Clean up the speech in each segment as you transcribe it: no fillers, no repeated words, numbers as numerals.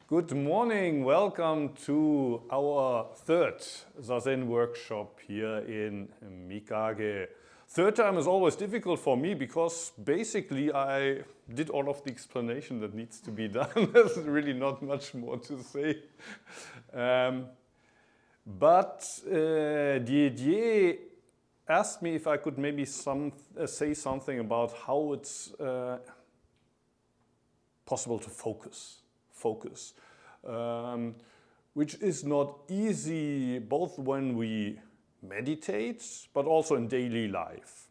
Good morning, welcome to our third Zazen workshop here in Mikage. Third time is always difficult for me because basically I did all of the explanation that needs to be done. There's really not much more to say. But Didier asked me if I could maybe say something about how it's possible to focus, which is not easy both when we meditate but also in daily life.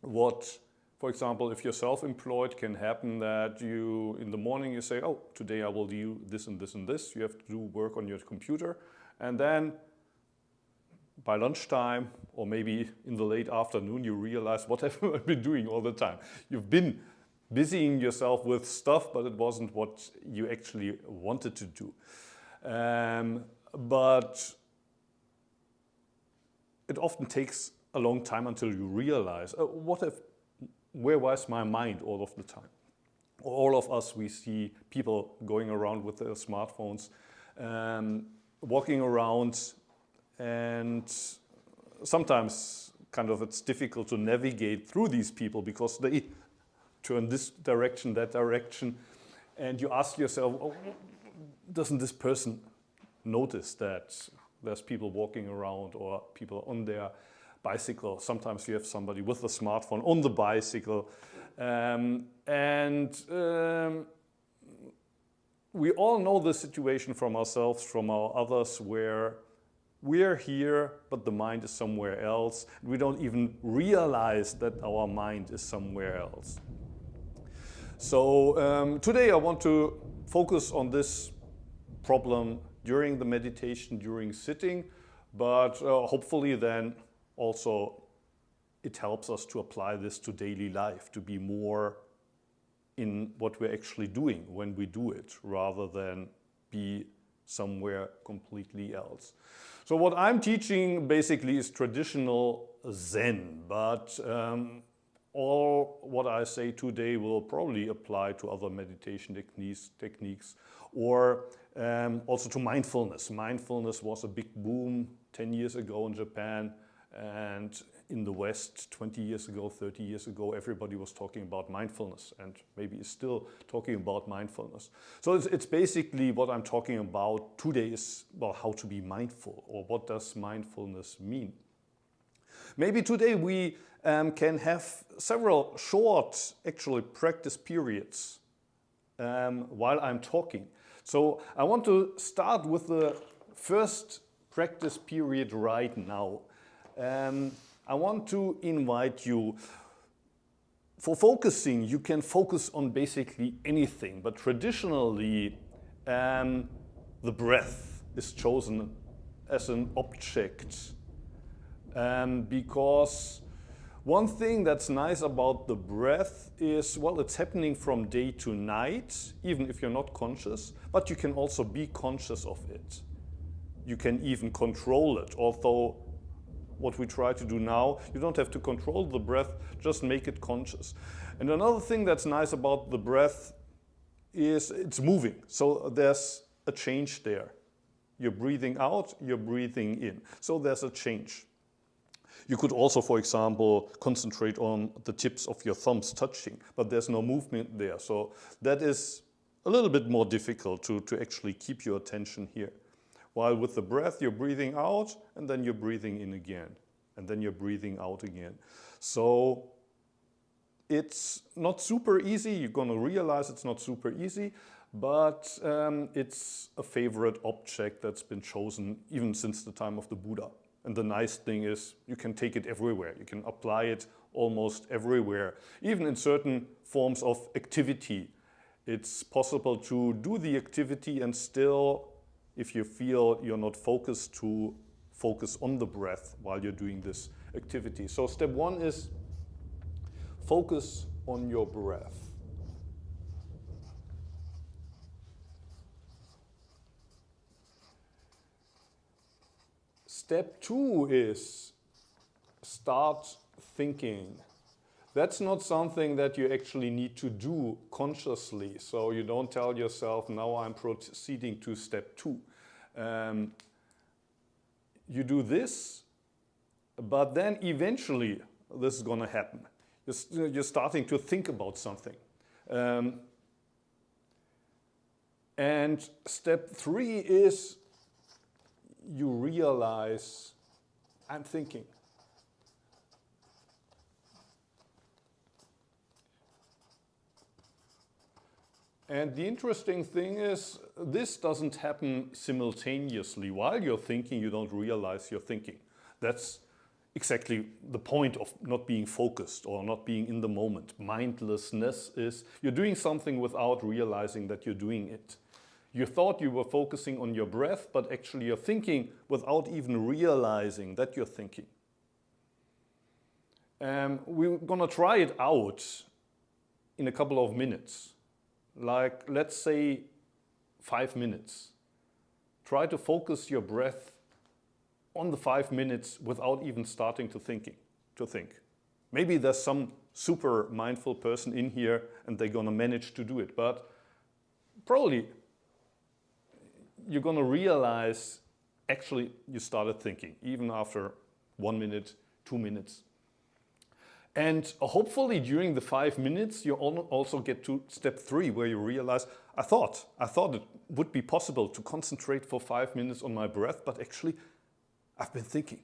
For example, if you're self-employed, can happen that you in the morning you say, oh, today I will do this and this and this. You have to do work on your computer, and then by lunchtime or maybe in the late afternoon you realize, what have I been doing all the time? You've been busying yourself with stuff, but it wasn't what you actually wanted to do. But it often takes a long time until you realize, where was my mind all of the time? All of us, we see people going around with their smartphones, walking around, and sometimes it's difficult to navigate through these people because they turn this direction, that direction, and you ask yourself, oh, doesn't this person notice that there's people walking around or people on their bicycle? Sometimes you have somebody with a smartphone on the bicycle, we all know the situation from ourselves, from our others, where we're here, but the mind is somewhere else. We don't even realize that our mind is somewhere else. So today I want to focus on this problem during the meditation, during sitting, but hopefully then also it helps us to apply this to daily life, to be more in what we're actually doing when we do it, rather than be somewhere completely else. So what I'm teaching basically is traditional Zen, but all what I say today will probably apply to other meditation techniques or also to mindfulness. Mindfulness was a big boom 10 years ago in Japan, and in the West 20 years ago, 30 years ago, everybody was talking about mindfulness and maybe is still talking about mindfulness. So it's basically what I'm talking about today is, well, how to be mindful, or what does mindfulness mean? Maybe today we can have several short, actually, practice periods while I'm talking. So I want to start with the first practice period right now. I want to invite you, for focusing, you can focus on basically anything, but traditionally the breath is chosen as an object. Because one thing that's nice about the breath is, well, it's happening from day to night, even if you're not conscious, but you can also be conscious of it. You can even control it, although what we try to do now, you don't have to control the breath, just make it conscious. And another thing that's nice about the breath is it's moving, so there's a change there. You're breathing out, you're breathing in, so there's a change. You could also, for example, concentrate on the tips of your thumbs touching, but there's no movement there. So that is a little bit more difficult to actually keep your attention here. While with the breath, you're breathing out, and then you're breathing in again, and then you're breathing out again. So it's not super easy. You're going to realize it's not super easy, but it's a favorite object that's been chosen even since the time of the Buddha. And the nice thing is you can take it everywhere. You can apply it almost everywhere, even in certain forms of activity. It's possible to do the activity and still, if you feel you're not focused, to focus on the breath while you're doing this activity. So step one is focus on your breath. Step two is start thinking. That's not something that you actually need to do consciously. So you don't tell yourself, now I'm proceeding to step 2. You do this, but then eventually this is going to happen. You're starting to think about something. And step 3 is you realize I'm thinking. And the interesting thing is this doesn't happen simultaneously. While you're thinking, you don't realize you're thinking. That's exactly the point of not being focused or not being in the moment. Mindlessness is you're doing something without realizing that you're doing it. You thought you were focusing on your breath, but actually you're thinking without even realizing that you're thinking. We're going to try it out in a couple of minutes. Like, let's say 5 minutes. Try to focus your breath on the 5 minutes without even starting to think. Maybe there's some super mindful person in here and they're going to manage to do it, but probably you're going to realize actually you started thinking, even after 1 minute, 2 minutes. And hopefully during the 5 minutes, you also get to step 3, where you realize, I thought it would be possible to concentrate for 5 minutes on my breath, but actually I've been thinking.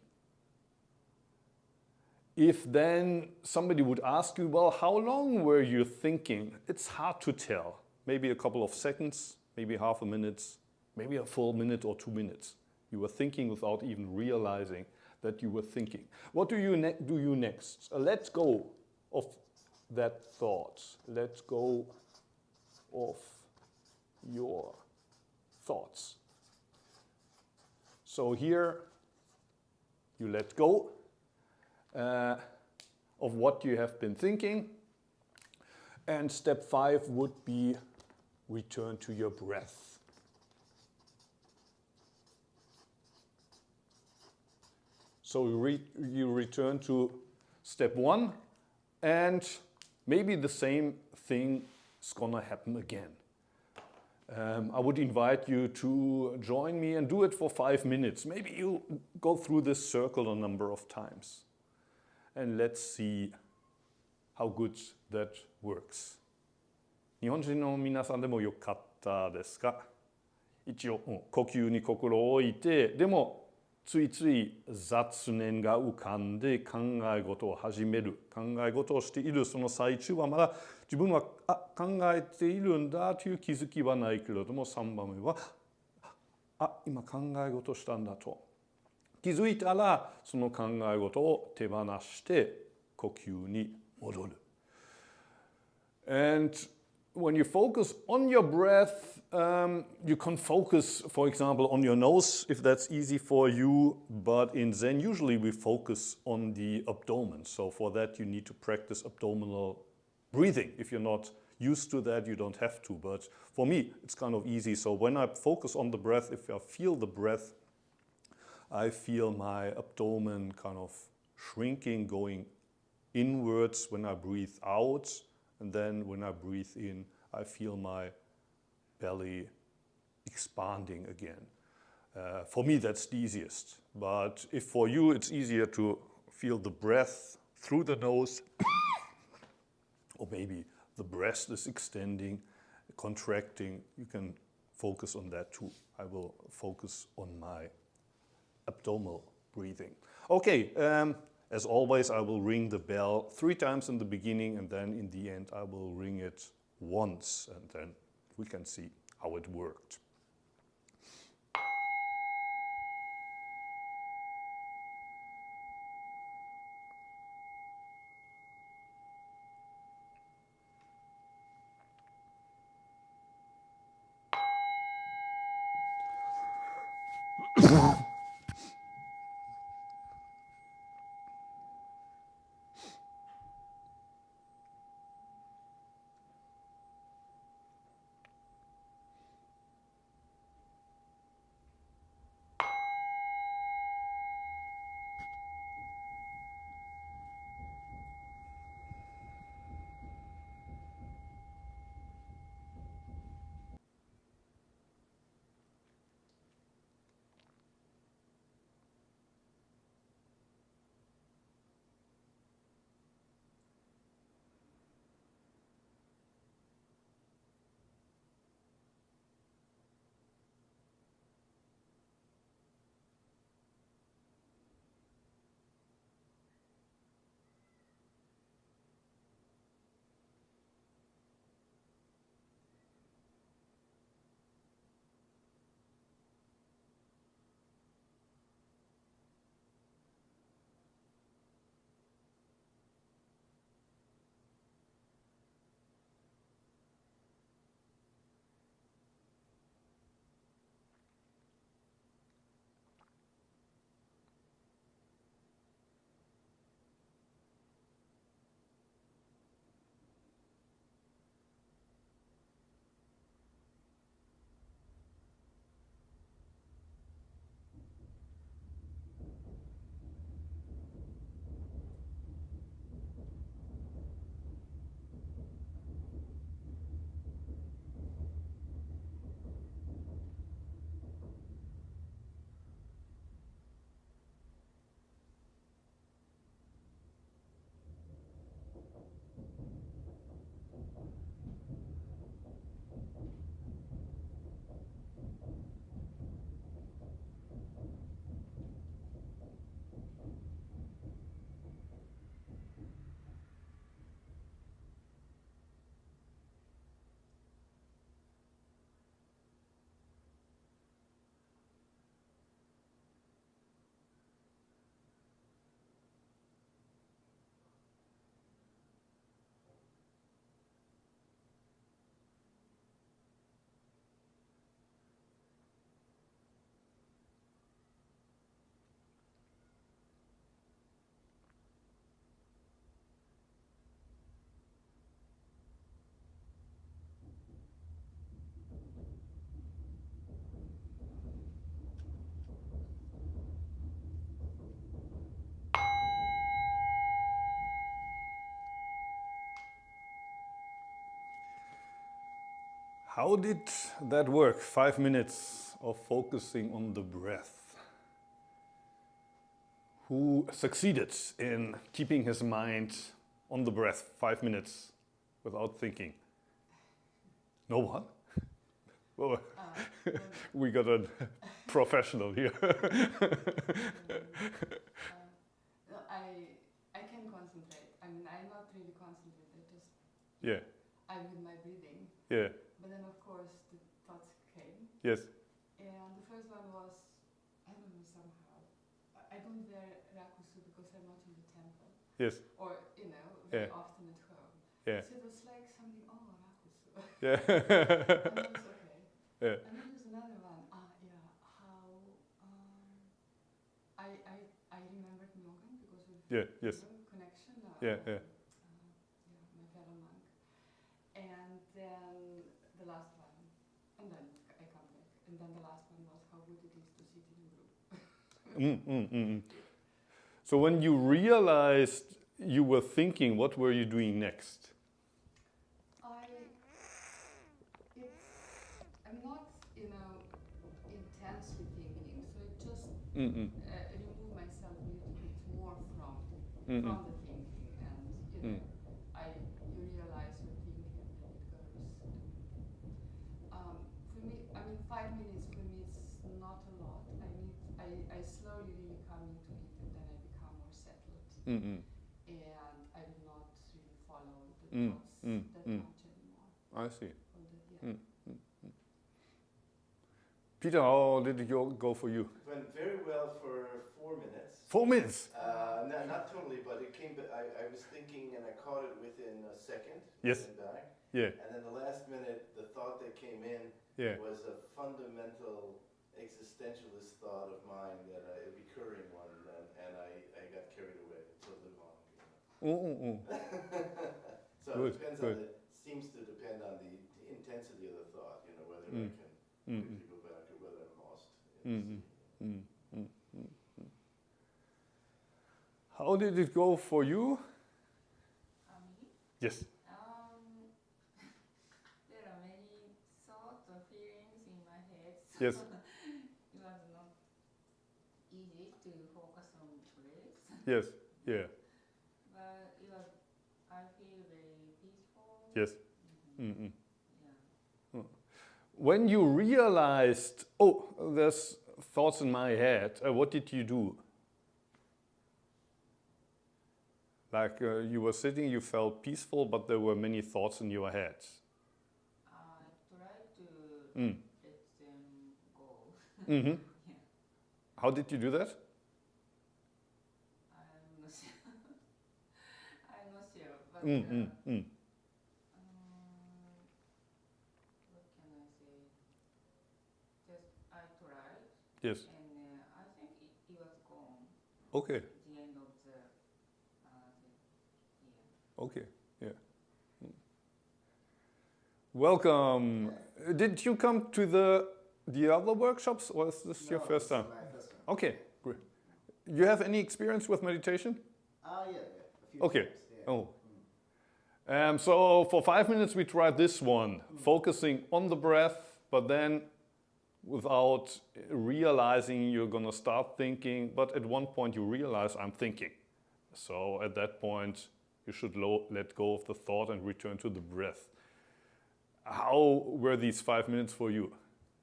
If then somebody would ask you, well, how long were you thinking? It's hard to tell. Maybe a couple of seconds, maybe half a minute, maybe a full minute or 2 minutes. You were thinking without even realizing that you were thinking. What do you next? Let go of that thought. Let go of your thoughts. So here you let go of what you have been thinking. And step 5 would be return to your breath. So you return to step 1, and maybe the same thing is gonna happen again. I would invite you to join me and do it for 5 minutes. Maybe you go through this circle a number of times. And let's see how good that works. 日本人の皆さんでもよかったですか？一応、呼吸に心を置いて、でもついつい雑念が浮かんで考え事を始める、考え事をしているその最中はまだ自分は考えているんだという気づきはないけれども、3番目は今考え事をしたんだと気づいたらその考え事を手放して呼吸に戻る。And when you focus on your breath, you can focus, for example, on your nose, if that's easy for you. But in Zen, usually we focus on the abdomen. So for that, you need to practice abdominal breathing. If you're not used to that, you don't have to. But for me, it's kind of easy. So when I focus on the breath, if I feel the breath, I feel my abdomen kind of shrinking, going inwards when I breathe out. And then when I breathe in, I feel my belly expanding again. For me, that's the easiest. But if for you it's easier to feel the breath through the nose, or maybe the breast is extending, contracting, you can focus on that too. I will focus on my abdominal breathing. Okay, as always, I will ring the bell 3 times in the beginning, and then in the end I will ring it once, and then we can see how it worked. How did that work? 5 minutes of focusing on the breath. Who succeeded in keeping his mind on the breath 5 minutes without thinking? No one? Well, we got a professional here. No, I can concentrate. I mean, I'm not really concentrated. Just Yeah, I'm with my breathing. yeah, But then, of course, the thoughts came. yes, And the first one was, I don't know, somehow. I don't wear rakusu because I'm not in the temple. yes, Or, you know, very Yeah. often at home. yeah, So it was like something, oh, rakusu. yeah, And that was okay. yeah, And then there's another one. Yeah, how I remembered Nyogan because of yeah, yes, connection. yeah, yeah. My fellow monk. And then the last one, and then I come back. And then the last one was how good it is to sit in a group. So when you realized you were thinking, what were you doing next? I'm not, intensely thinking, so it just Mm-mm. remove myself a little bit more from Mm-mm. the thinking, and you realize you're thinking, and then it goes. For me, 5 minutes for me it's not a lot. I slowly really come into it, and then I become more settled, Mm-mm. and I do not really follow the Mm. thoughts Mm. that Mm. much anymore. I see. Yeah. Peter, how did it go for you? Went very well for 4 minutes. 4 minutes? Not totally, but it came. I was thinking, and I caught it within a second. Yes. And back. Yeah. And then the last minute, the thought that came in Yeah. was a fundamental existentialist thought of mine, that a recurring one, and I got carried away. So live on. So Good, it depends good. on seems to depend on the intensity of the thought. Whether I can quickly go back or whether I'm lost. How did it go for you? Me? Yes. There are many thoughts or feelings in my head. So Yes. it was not easy to focus on breath. Yes. Yeah. But I feel very peaceful. Yes. Yeah. When you realized, oh, there's thoughts in my head, what did you do? Like you were sitting, you felt peaceful, but there were many thoughts in your head. I tried to Mm. let them go. Mm-hmm. Yeah. How did you do that? I'm not sure. I'm not sure. But Mm. what can I say? Just I tried. Yes. And I think it was gone Okay. at the end of the year. Okay. Yeah. Welcome. Did you come to the other workshops, or is this your first time? My first time. Okay. Great. You have any experience with meditation? Yeah, a few Okay. times, yeah. Oh. So for 5 minutes we tried this one, focusing on the breath, but then without realizing you're gonna start thinking, but at one point you realize I'm thinking. So at that point you should let go of the thought and return to the breath. How were these 5 minutes for you?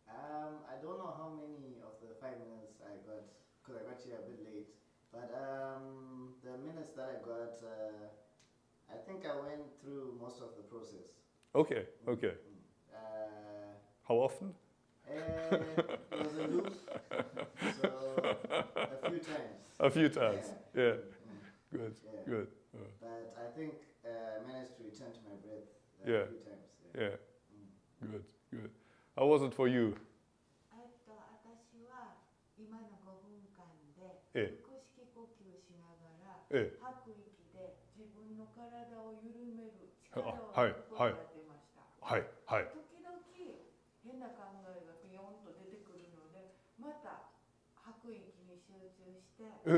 I don't know how many of the 5 minutes I got, because I got here a bit late, but the minutes that I got, I think I went through most of the process. Okay, okay. How often? It was a loop, so a few times. A few times, yeah. Good, Yeah. good. But I think I managed to return to my breath Yeah. a few times. Yeah, good, good. How was it for you? 私は今の5分間でええ腹式呼吸しながらええ吐く息で自分の体を緩める力をあはい抜くことをやってました。はい、はい。時々変な考えがビヨンと出てくるので、また吐く息に集中して体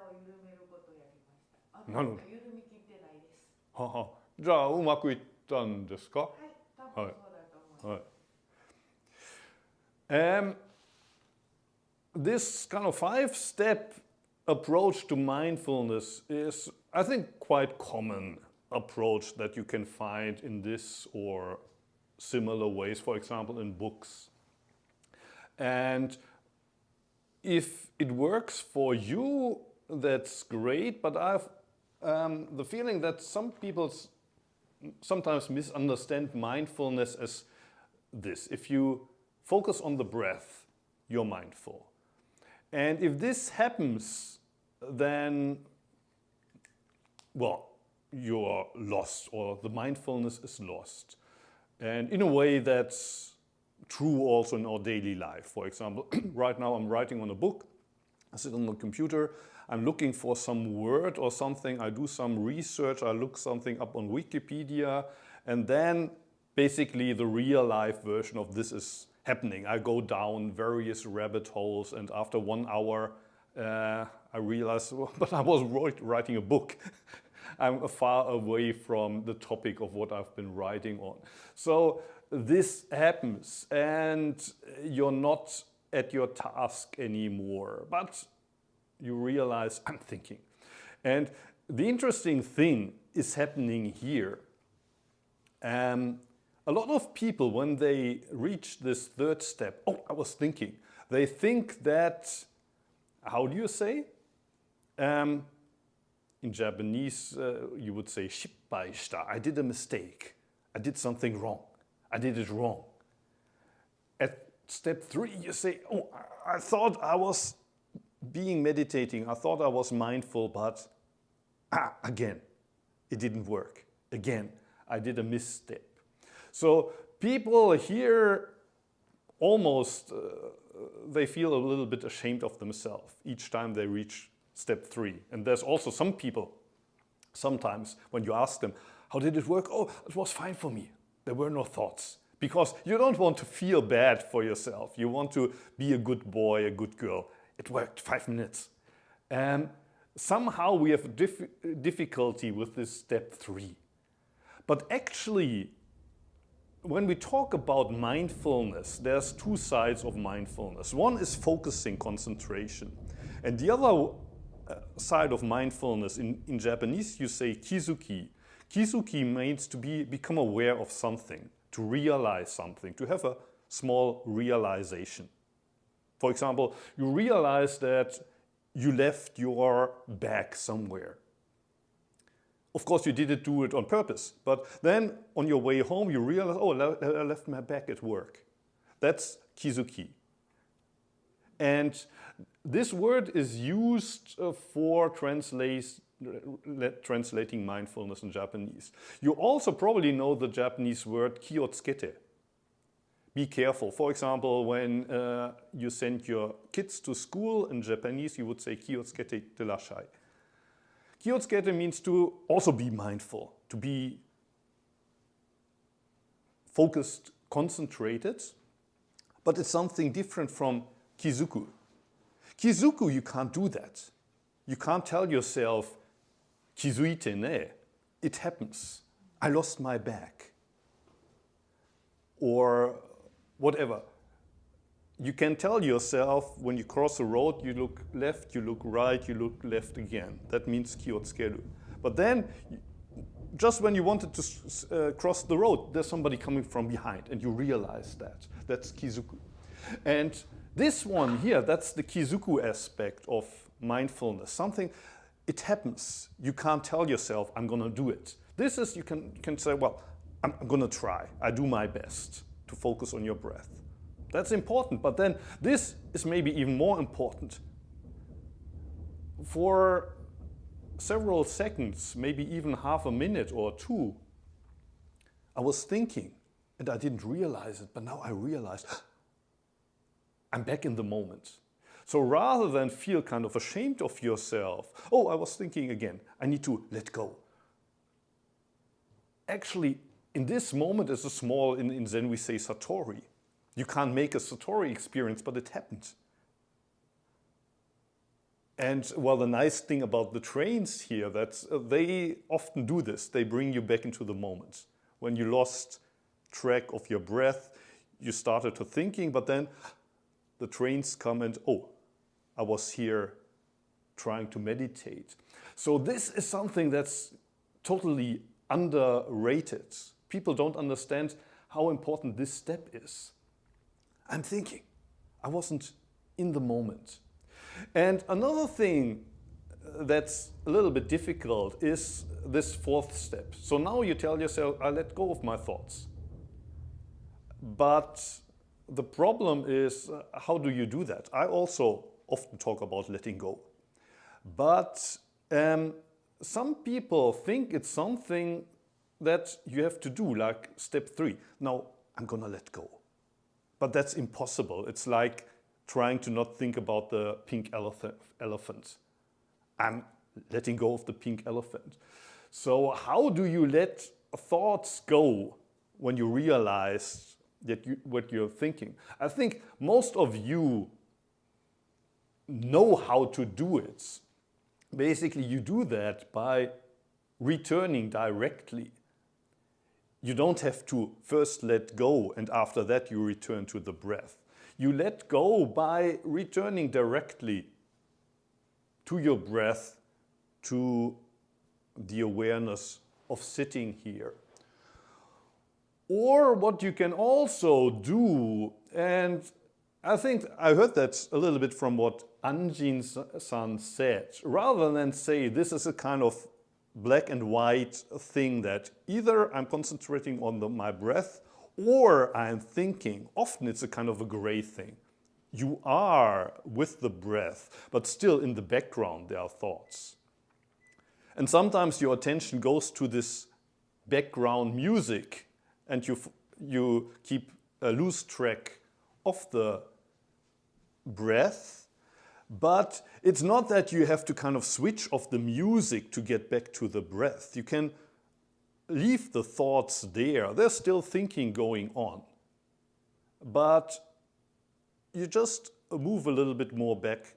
を緩めることをやりました。なるほど緩み切ってないです。はは。じゃあうまくいったんですか？はい、多分そうだと思います。This kind of 5-step approach to mindfulness is, I think, quite common approach that you can find in this or similar ways, for example, in books. And if it works for you, that's great, but I've the feeling that some people sometimes misunderstand mindfulness as this. If you focus on the breath, you're mindful. And if this happens, then, well, you're lost, or the mindfulness is lost. And in a way that's true also in our daily life. For example, right now I'm writing on a book, I sit on the computer, I'm looking for some word or something, I do some research, I look something up on Wikipedia, and then basically the real life version of this is happening. I go down various rabbit holes, and after 1 hour I realize, well, but I was writing a book. I'm far away from the topic of what I've been writing on. So this happens, and you're not at your task anymore, but you realize I'm thinking. And the interesting thing is happening here. A lot of people, when they reach this 3rd step, oh, I was thinking, they think that, how do you say? In Japanese, you would say, shippai shita. I did a mistake. I did something wrong. I did it wrong. At step 3, you say, oh, I thought I was meditating. I thought I was mindful, but again, it didn't work. Again, I did a misstep. So people here almost, they feel a little bit ashamed of themselves each time they reach step 3. And there's also some people, sometimes when you ask them, how did it work? Oh, it was fine for me. There were no thoughts. Because you don't want to feel bad for yourself. You want to be a good boy, a good girl. It worked 5 minutes. Somehow we have difficulty with this step 3. But actually, when we talk about mindfulness, there's 2 sides of mindfulness. One is focusing, concentration. And the other side of mindfulness, in Japanese you say kizuki. Kizuki means to become aware of something, to realize something, to have a small realization. For example, you realize that you left your bag somewhere. Of course, you didn't do it on purpose, but then on your way home, you realize, oh, I left my bag at work. That's kizuki. And this word is used for translating mindfulness in Japanese. You also probably know the Japanese word kiotsukete. Be careful. For example, when you send your kids to school in Japanese, you would say kiotsukete terashai. Kiotsukete means to also be mindful, to be focused, concentrated, but it's something different from kizuku. Kizuku, you can't do that. You can't tell yourself, kizuite ne, it happens. I lost my bag. Or whatever. You can tell yourself when you cross the road, you look left, you look right, you look left again. That means kiotsukeru. But then, just when you wanted to cross the road, there's somebody coming from behind, and you realize that. That's kizuku. And this one here, that's the kizuku aspect of mindfulness. Something, it happens. You can't tell yourself, I'm going to do it. This is, you can say, well, I'm going to try. I do my best to focus on your breath. That's important, but then this is maybe even more important. For several seconds, maybe even half a minute or 2, I was thinking, and I didn't realize it, but now I realized, I'm back in the moment. So rather than feel kind of ashamed of yourself, oh, I was thinking again, I need to let go. Actually, in this moment is a small, in Zen we say satori. You can't make a satori experience, but it happened. And well, the nice thing about the trains here, that they often do this. They bring you back into the moment. When you lost track of your breath. You started to thinking, but then the trains come and, oh, I was here trying to meditate. So this is something that's totally underrated. People don't understand how important this step is. I'm thinking. I wasn't in the moment. And another thing that's a little bit difficult is this fourth step. So now you tell yourself, I let go of my thoughts. But the problem is, how do you do that? I also often talk about letting go. But some people think it's something that you have to do, like step 3. Now, I'm gonna let go. But that's impossible. It's like trying to not think about the pink elephant. I'm letting go of the pink elephant. So how do you let thoughts go when you realize that what you're thinking? I think most of you know how to do it. Basically, you do that by returning directly. You don't have to first let go and after that you return to the breath. You let go by returning directly to your breath, to the awareness of sitting here. Or what you can also do, and I think I heard that a little bit from what Anjin-san said, rather than say this is a kind of black and white thing that either I'm concentrating on my breath or I'm thinking. Often it's a kind of a gray thing. You are with the breath, but still in the background there are thoughts. And sometimes your attention goes to this background music and you keep a loose track of the breath. But it's not that you have to kind of switch off the music to get back to the breath. You can leave the thoughts there. There's still thinking going on. But you just move a little bit more back.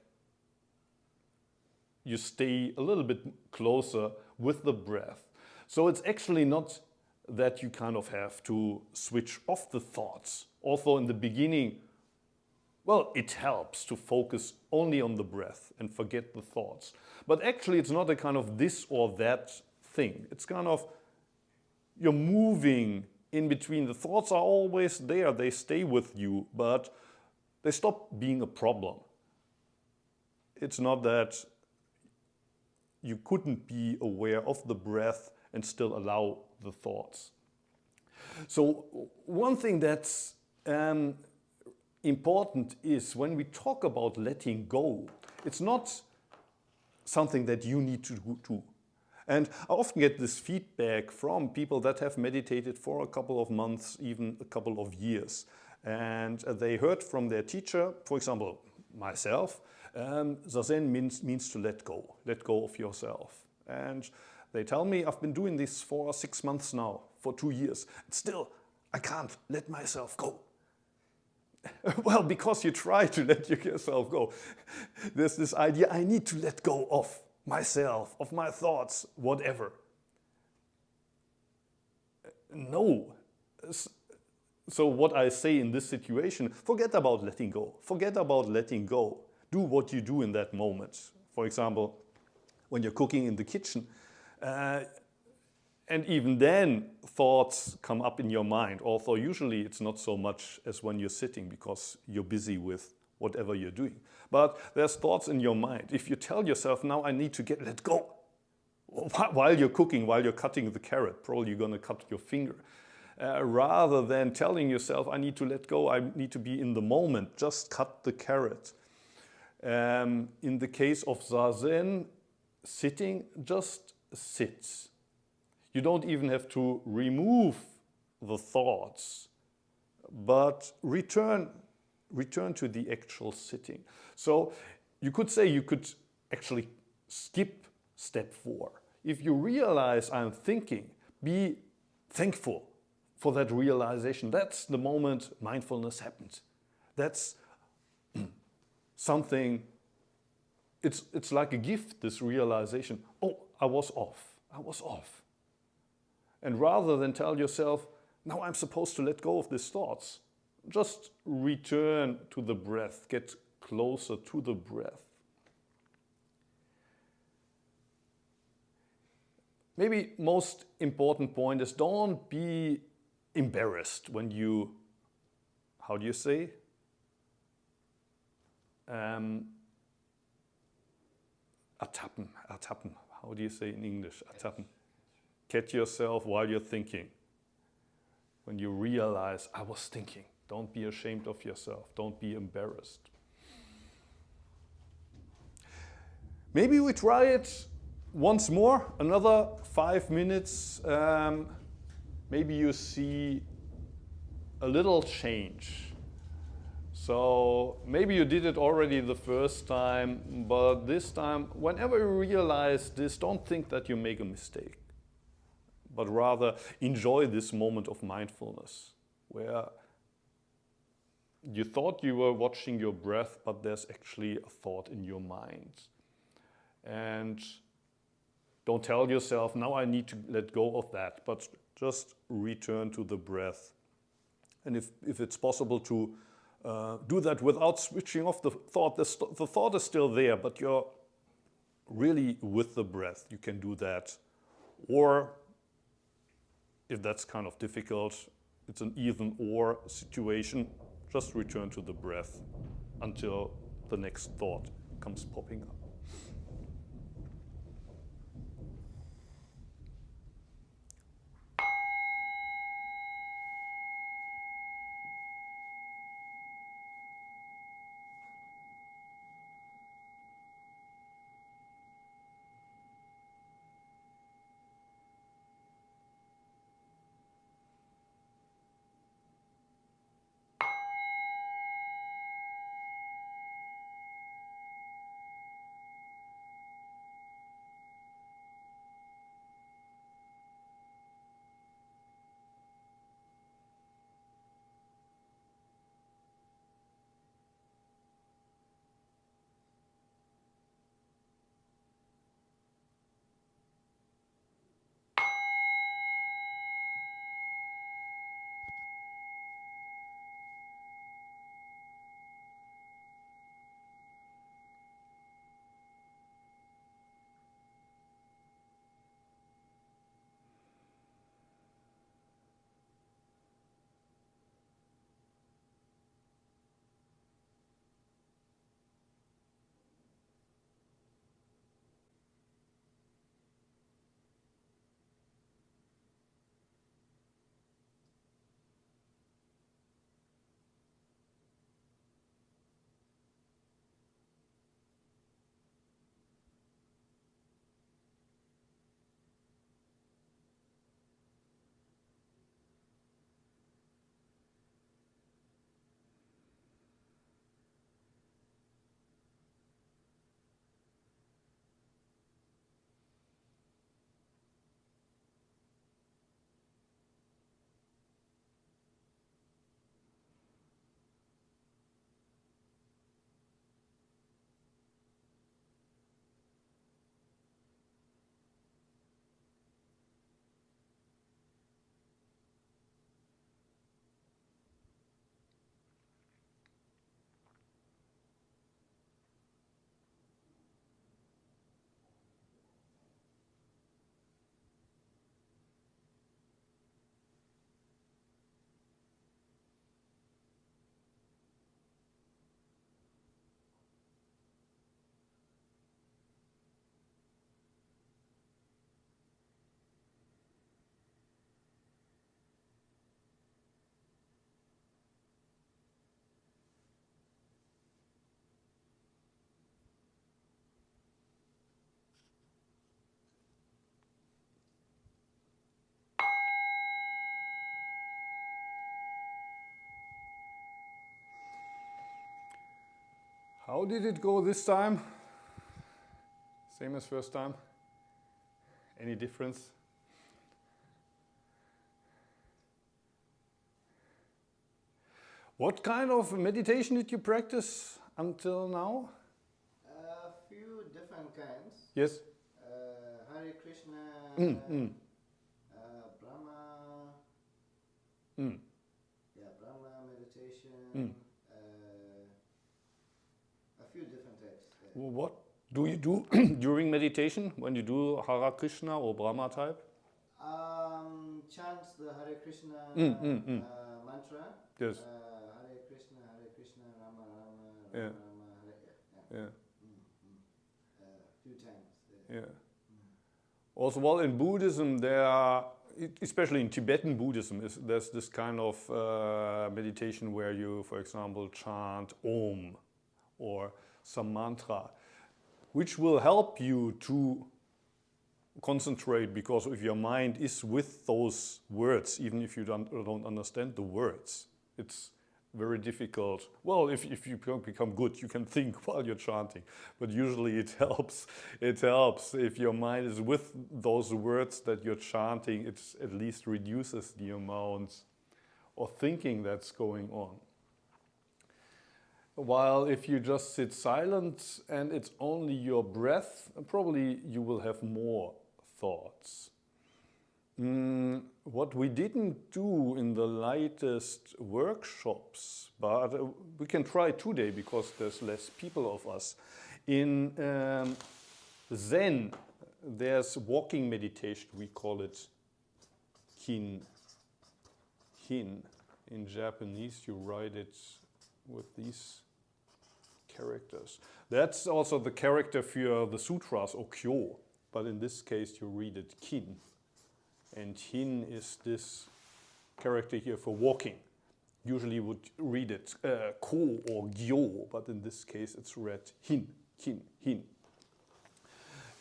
You stay a little bit closer with the breath. So it's actually not that you kind of have to switch off the thoughts. Although in the beginning, well, it helps to focus only on the breath and forget the thoughts. But actually it's not a kind of this or that thing. It's kind of you're moving in between. The thoughts are always there. They stay with you, but they stop being a problem. It's not that you couldn't be aware of the breath and still allow the thoughts. So one thing that's important is when we talk about letting go, it's not something that you need to do. And I often get this feedback from people that have meditated for a couple of months, even a couple of years. And they heard from their teacher, for example, myself, Zazen means to let go of yourself. And they tell me, I've been doing this for 6 months now, for 2 years. And still, I can't let myself go. Well, because you try to let yourself go. There's this idea, I need to let go of myself, of my thoughts, whatever. No. So what I say in this situation, forget about letting go. Forget about letting go. Do what you do in that moment. For example, when you're cooking in the kitchen, and even then thoughts come up in your mind, although usually it's not so much as when you're sitting because you're busy with whatever you're doing. But there's thoughts in your mind. If you tell yourself, now I need to let go, while you're cooking, while you're cutting the carrot, probably you're going to cut your finger. Rather than telling yourself, I need to let go, I need to be in the moment, just cut the carrot. In the case of Zazen, sitting, just sit. You don't even have to remove the thoughts, but return to the actual sitting. So you could say you could actually skip step 4. If you realize I'm thinking, be thankful for that realization. That's the moment mindfulness happened. That's something, it's like a gift, this realization. Oh, I was off. And rather than tell yourself, now I'm supposed to let go of these thoughts. Just return to the breath, get closer to the breath. Maybe most important point is don't be embarrassed when you, how do you say? Ertappen. How do you say in English? Ertappen. Catch yourself while you're thinking. When you realize, I was thinking. Don't be ashamed of yourself. Don't be embarrassed. Maybe we try it once more, another 5 minutes. Maybe you see a little change. So maybe you did it already the first time, but this time, whenever you realize this, don't think that you make a mistake, but rather enjoy this moment of mindfulness where you thought you were watching your breath, but there's actually a thought in your mind. And don't tell yourself, now I need to let go of that, but just return to the breath. And if it's possible to do that without switching off the thought, the thought is still there, but you're really with the breath. You can do that. Or if that's kind of difficult, it's an either or situation, just return to the breath until the next thought comes popping up. How did it go this time? Same as first time? Any difference? What kind of meditation did you practice until now? A few different kinds. Yes? Hare Krishna, Brahma, Mm. Yeah, Brahma meditation. Mm. A few different types. What do you do during meditation when you do Hare Krishna or Brahma type? Chant the Hare Krishna mantra. Yes. Hare Krishna, Rama Rama, Yeah. Rama Rama, Hare. Yeah. Yeah. A few times. Yeah. Also, well, in Buddhism, there are, especially in Tibetan Buddhism, there's this kind of meditation where you, for example, chant Om or some mantra, which will help you to concentrate, because if your mind is with those words, even if you don't understand the words, it's very difficult. Well, if you become good, you can think while you're chanting, but usually it helps. It helps if your mind is with those words that you're chanting. It at least reduces the amount of thinking that's going on. While if you just sit silent and it's only your breath, probably you will have more thoughts. What we didn't do in the latest workshops, but we can try today because there's less people of us. In Zen, there's walking meditation. We call it kin. In Japanese, you write it with these characters. That's also the character for the sutras, or kyo, but in this case you read it kin. And hin is this character here for walking. Usually you would read it ko or gyo, but in this case it's read hin.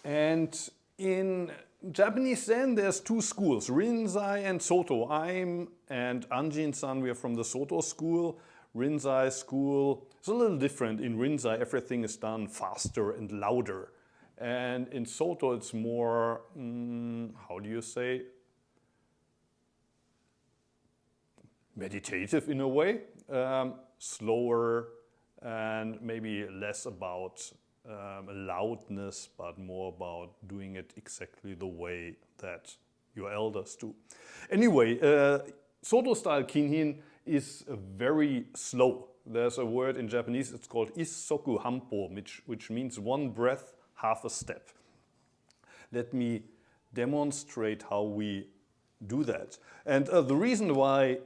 And in Japanese Zen there's two schools, Rinzai and Soto. I'm and Anjin-san, we are from the Soto school. Rinzai school is a little different. In Rinzai everything is done faster and louder. And in Soto it's more, how do you say, meditative in a way, slower and maybe less about loudness, but more about doing it exactly the way that your elders do. Anyway, Soto style kinhin is very slow. There's a word in Japanese, it's called issoku hampo, which means one breath, half a step. Let me demonstrate how we do that. And the reason why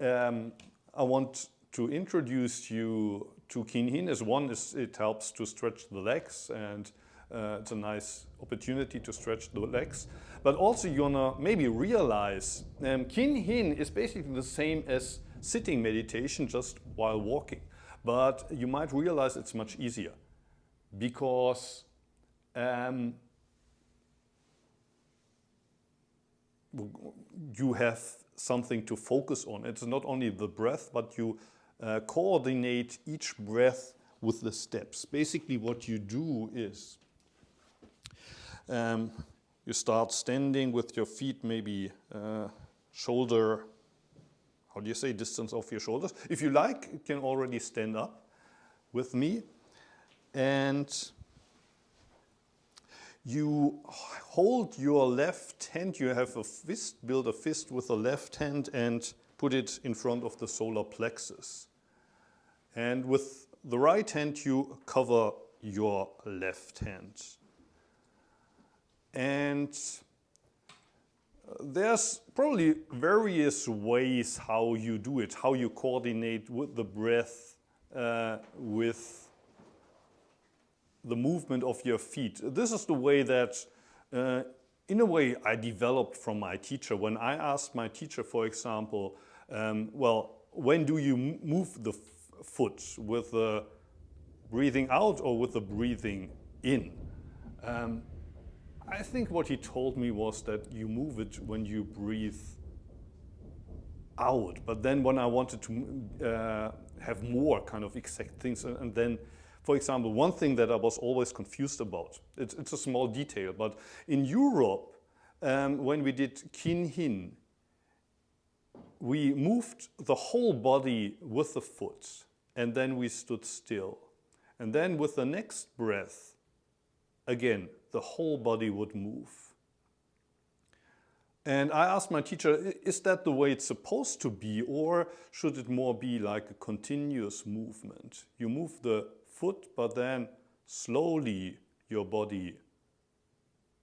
I want to introduce you to kinhin is, one is it helps to stretch the legs, and it's a nice opportunity to stretch the legs. But also you're gonna maybe realize kinhin is basically the same as sitting meditation, just while walking. But you might realize it's much easier because you have something to focus on. It's not only the breath, but you coordinate each breath with the steps. Basically what you do is you start standing with your feet maybe shoulder, how do you say, distance of your shoulders. If you like, you can already stand up with me. And you hold your left hand, you have a fist, build a fist with the left hand and put it in front of the solar plexus. And with the right hand you cover your left hand. And there's probably various ways how you do it, how you coordinate with the breath, with the movement of your feet. This is the way that, in a way, I developed from my teacher. When I asked my teacher, for example, well, when do you move the foot? With the breathing out or with the breathing in? I think what he told me was that you move it when you breathe out. But then when I wanted to have more kind of exact things, and then, for example, one thing that I was always confused about, it's a small detail, but in Europe, when we did kinhin, we moved the whole body with the foot, and then we stood still. And then with the next breath, again, the whole body would move. And I asked my teacher, is that the way it's supposed to be, or should it more be like a continuous movement? You move the foot, but then slowly your body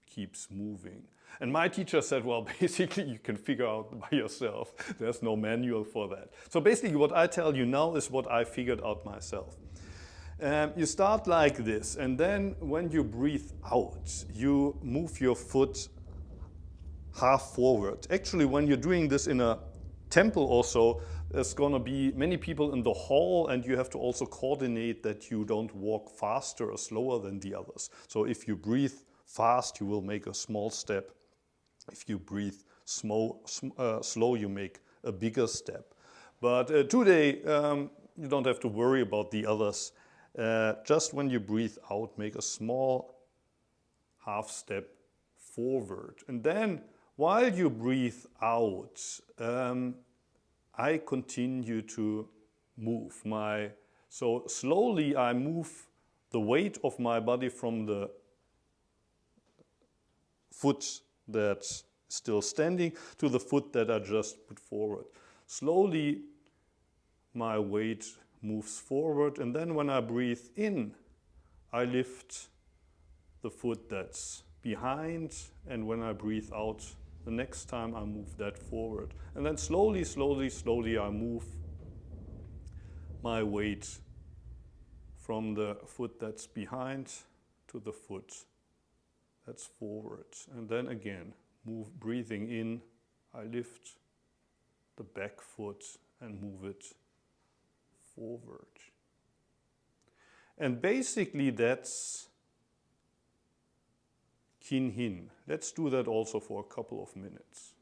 keeps moving. And my teacher said, well, basically you can figure out by yourself. There's no manual for that. So basically what I tell you now is what I figured out myself. You start like this, and then when you breathe out, you move your foot half forward. Actually, when you're doing this in a temple also, there's going to be many people in the hall, and you have to also coordinate that you don't walk faster or slower than the others. So if you breathe fast, you will make a small step. If you breathe slow, you make a bigger step. But today, you don't have to worry about the others. Just when you breathe out, make a small half step forward. And then while you breathe out, I continue to move. So slowly I move the weight of my body from the foot that's still standing to the foot that I just put forward. Slowly my weight moves forward, and then when I breathe in, I lift the foot that's behind, and when I breathe out, the next time I move that forward. And then slowly, slowly, slowly I move my weight from the foot that's behind to the foot that's forward. And then again, breathing in, I lift the back foot and move it forward. And basically that's Kin-hin. Let's do that also for a couple of minutes.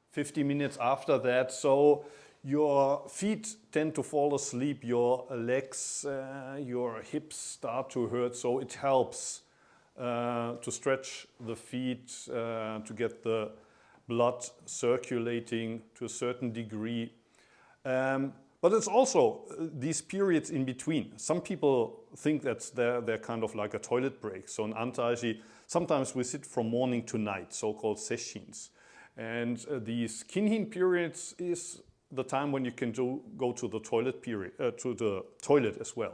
"50 minutes after that, so your feet tend to fall asleep, your legs, your hips start to hurt, so it helps to stretch the feet, to get the blood circulating to a certain degree. But it's also these periods in between. Some people think that they're kind of like a toilet break. So in Antaiji, sometimes we sit from morning to night, so-called sessions. And these Kin-hin periods is the time when you can go to the toilet as well.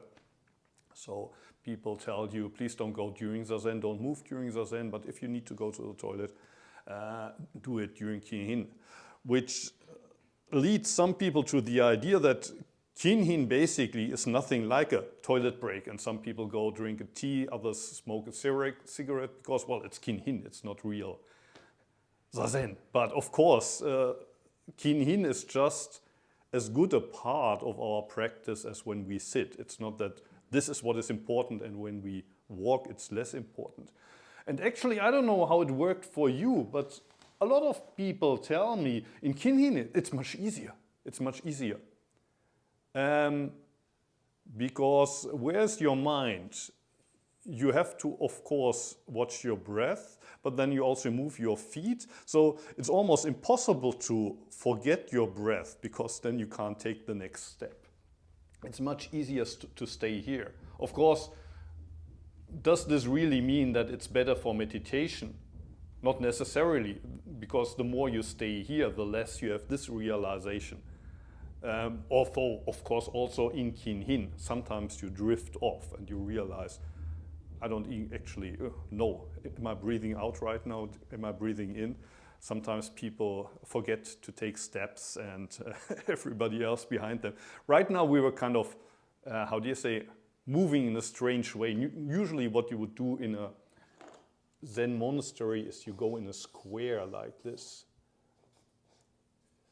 So people tell you, please don't go during Zazen, don't move during Zazen, but if you need to go to the toilet, do it during Kin-hin, which leads some people to the idea that Kin-hin basically is nothing like a toilet break, and some people go drink a tea, others smoke a cigarette because, well, it's Kin-hin, it's not real Zazen. But of course, Kin-hin is just as good a part of our practice as when we sit. It's not that this is what is important and when we walk it's less important. And actually, I don't know how it worked for you, but a lot of people tell me in Kin-hin it's much easier. It's much easier. Because where's your mind? You have to, of course, watch your breath, but then you also move your feet. So it's almost impossible to forget your breath because then you can't take the next step. It's much easier to stay here. Of course, does this really mean that it's better for meditation? Not necessarily, because the more you stay here, the less you have this realization. Although, of course, also in Kin-hin, sometimes you drift off and you realize, I don't actually know, am I breathing out right now? Am I breathing in? Sometimes people forget to take steps and everybody else behind them. Right now we were kind of, how do you say, moving in a strange way. Usually what you would do in a Zen monastery is you go in a square like this.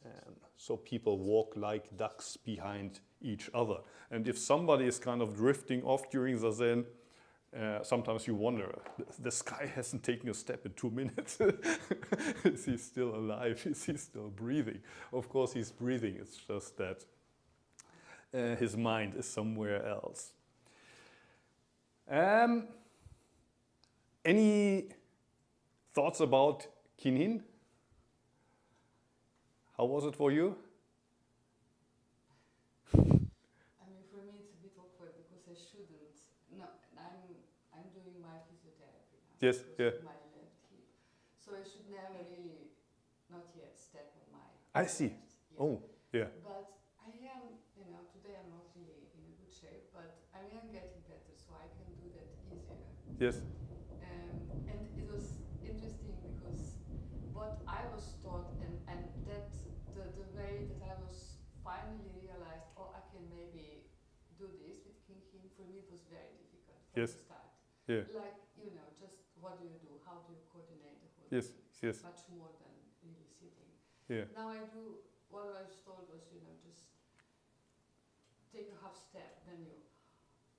And so people walk like ducks behind each other. And if somebody is kind of drifting off during Zazen, sometimes you wonder, this guy hasn't taken a step in 2 minutes. Is he still alive? Is he still breathing? Of course he's breathing, it's just that his mind is somewhere else. Any thoughts about Kinhin? How was it for you? I mean, for me it's a bit awkward because I shouldn't. No, I'm doing my physiotherapy now. Yes, because yeah. of my left hip. So I should never really, not yet, step on my I see. left. Yes. Oh, yeah. But I am, you know, today I'm not really in a good shape, but I am getting better, so I can do that easier. Yes. And it was interesting because what I was taught and that the way that I was finally realized, oh, I can maybe do this with Kinhin, for me it was very difficult from Yes. the start. Yeah. Like, you know, just what do you do? How do you coordinate the whole Yes. thing? Yes. Much more than really sitting. Yeah. Now I do, what I was told was, you know, just take a half step, then you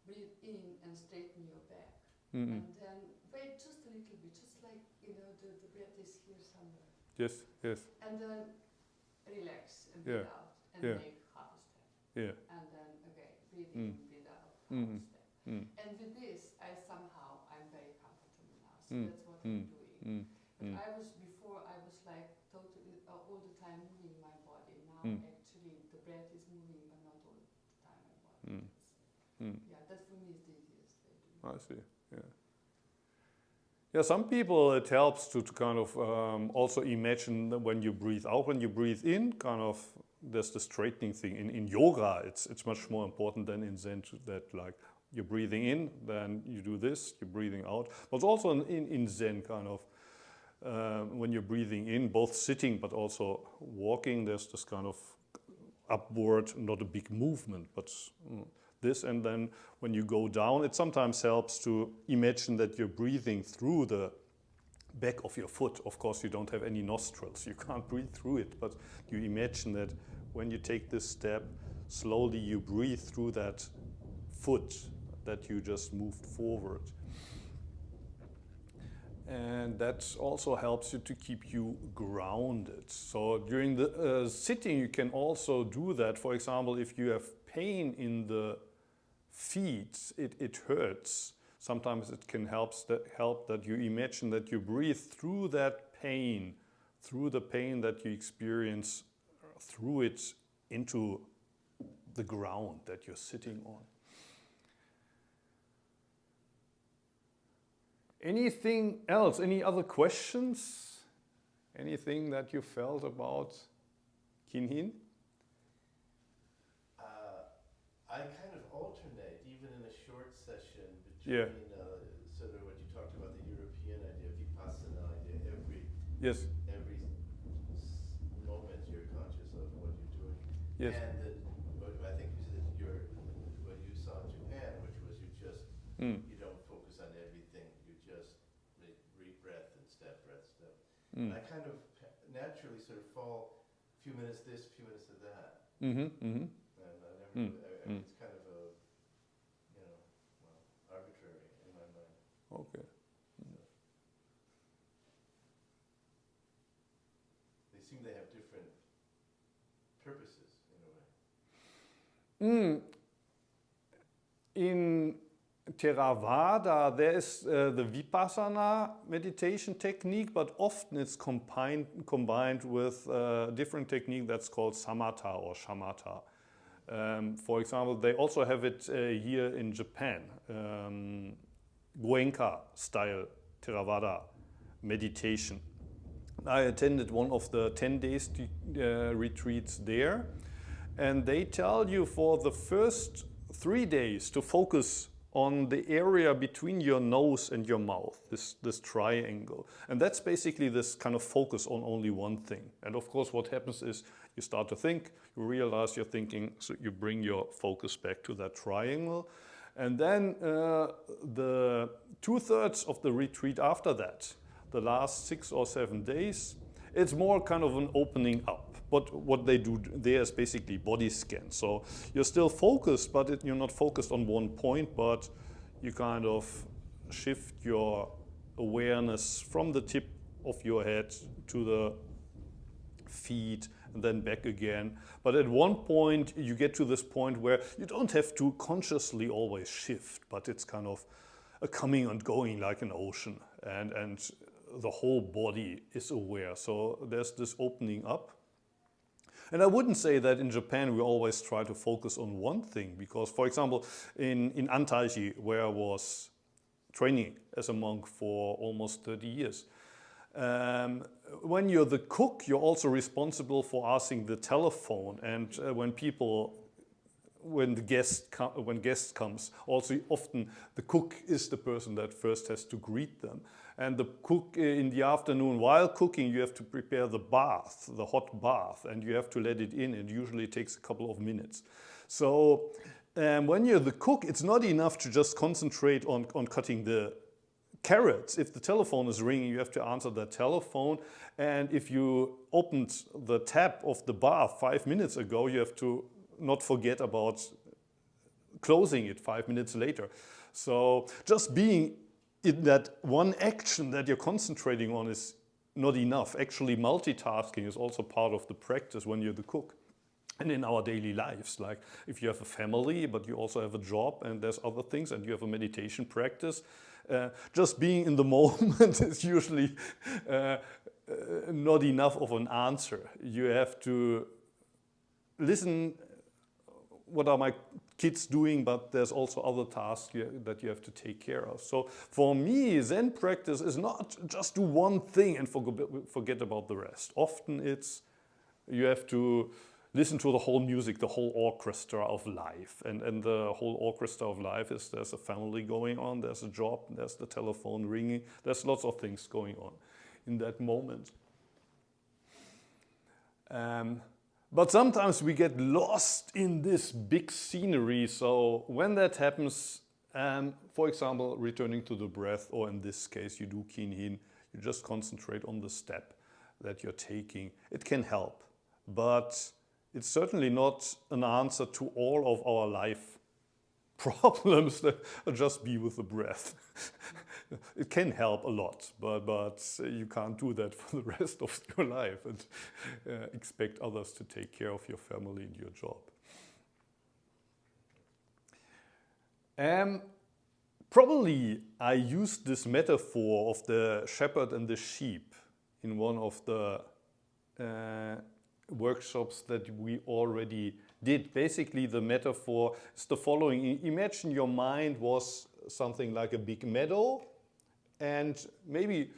breathe in and straighten your back. Mm-mm. And then wait just a little bit, just like, you know, the breath is here somewhere. Yes. Yes. And then relax and Yeah. breathe out and Yeah. make half a step. Yeah. And then again, breathe Mm. in, breathe out, half Mhm. a step. Mm. And with this, I'm very comfortable now. So Mm. that's what Mm. I'm doing. Mm. But Mm. before I was like totally all the time moving my body. Now Mm. actually the breath is moving, but not all the time my body. Mm. Mm. Yeah, that for me is the easiest way to do it. I see. Yeah. Yeah. Some people it helps to kind of also imagine that when you breathe out, when you breathe in, kind of there's the straightening thing. In yoga, it's much more important than in Zen that like you're breathing in, then you do this, you're breathing out. But also in Zen, kind of when you're breathing in, both sitting but also walking, there's this kind of upward, not a big movement, but this. And then when you go down, it sometimes helps to imagine that you're breathing through the back of your foot. Of course, you don't have any nostrils, you can't breathe through it, but you imagine that when you take this step, slowly you breathe through that foot that you just moved forward. And that also helps you to keep you grounded. So during the sitting, you can also do that. For example, if you have pain in the feet, it hurts. Sometimes it can help that you imagine that you breathe through that pain, through the pain that you experience, through it into the ground that you're sitting on. Anything else? Any other questions? Anything that you felt about Kinhin? I kind of alternate, even in a short session, Yeah. between sort of what you talked about, the European idea, Vipassana idea. Yes. Every moment you're conscious of what you're doing. Yes. And what I think you said what you saw in Japan, which was you don't focus on everything. You just breathe breath and step, breath, step. And I kind of naturally sort of fall a few minutes this, a few minutes of that. Mm-hmm. Mm-hmm. And I never, it's kind of a, arbitrary in my mind. Okay. They seem to have different purposes in a way. In Theravada, there is the Vipassana meditation technique, but often it's combined with a different technique that's called Samatha or Shamatha. For example, they also have it here in Japan, Goenka style Theravada meditation. I attended one of the 10 days retreats there, and they tell you for the first 3 days to focus on the area between your nose and your mouth, this triangle. And that's basically this kind of focus on only one thing. And of course what happens is you start to think, you realize you're thinking, so you bring your focus back to that triangle. And then the 2/3 of the retreat after that, the last 6 or 7 days, it's more kind of an opening up. but what they do there is basically body scan. So you're still focused, but you're not focused on one point, but you kind of shift your awareness from the tip of your head to the feet and then back again. But at one point you get to this point where you don't have to consciously always shift, but it's kind of a coming and going like an ocean, and the whole body is aware. So there's this opening up. And I wouldn't say that in Japan we always try to focus on one thing, because, for example, in Antaiji, where I was training as a monk for almost 30 years, when you're the cook, you're also responsible for answering the telephone. And when guest comes, also often the cook is the person that first has to greet them. And the cook in the afternoon, while cooking, you have to prepare the bath, the hot bath, and you have to let it in. It usually takes a couple of minutes. So when you're the cook, it's not enough to just concentrate on cutting the carrots. If the telephone is ringing, you have to answer that telephone. And if you opened the tap of the bath 5 minutes ago, you have to not forget about closing it 5 minutes later. So just being in that one action that you're concentrating on is not enough. Actually, multitasking is also part of the practice when you're the cook. And in our daily lives, like if you have a family, but you also have a job and there's other things, and you have a meditation practice, just being in the moment is usually not enough of an answer. You have to listen, what are my kids doing, but there's also other tasks that you have to take care of. So for me, Zen practice is not just do one thing and forget about the rest. Often it's you have to listen to the whole music, the whole orchestra of life. And the whole orchestra of life is there's a family going on, there's a job, there's the telephone ringing, there's lots of things going on in that moment. But sometimes we get lost in this big scenery. So when that happens, for example, returning to the breath, or in this case, you do Kin-Hin, you just concentrate on the step that you're taking. It can help, but it's certainly not an answer to all of our life problems that just be with the breath. It can help a lot, but you can't do that for the rest of your life and expect others to take care of your family and your job. Probably I used this metaphor of the shepherd and the sheep in one of the workshops that we already did. Basically, the metaphor is the following. Imagine your mind was something like a big meadow, and maybe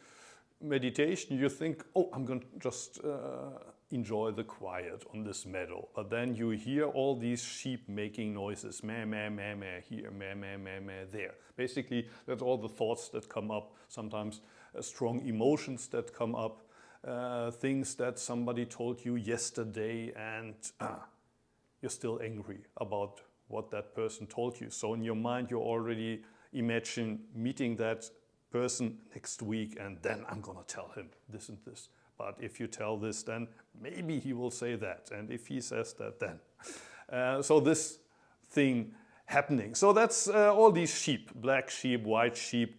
meditation, you think, oh, I'm going to just enjoy the quiet on this meadow. But then you hear all these sheep making noises, meh, meh, meh, meh, here, meh, meh, meh, meh, there. Basically, that's all the thoughts that come up, sometimes strong emotions that come up, things that somebody told you yesterday, and you're still angry about what that person told you. So in your mind, you already imagine meeting that person next week, and then I'm going to tell him this and this. But if you tell this, then maybe he will say that. And if he says that, then. So this thing happening. So that's all these sheep, black sheep, white sheep.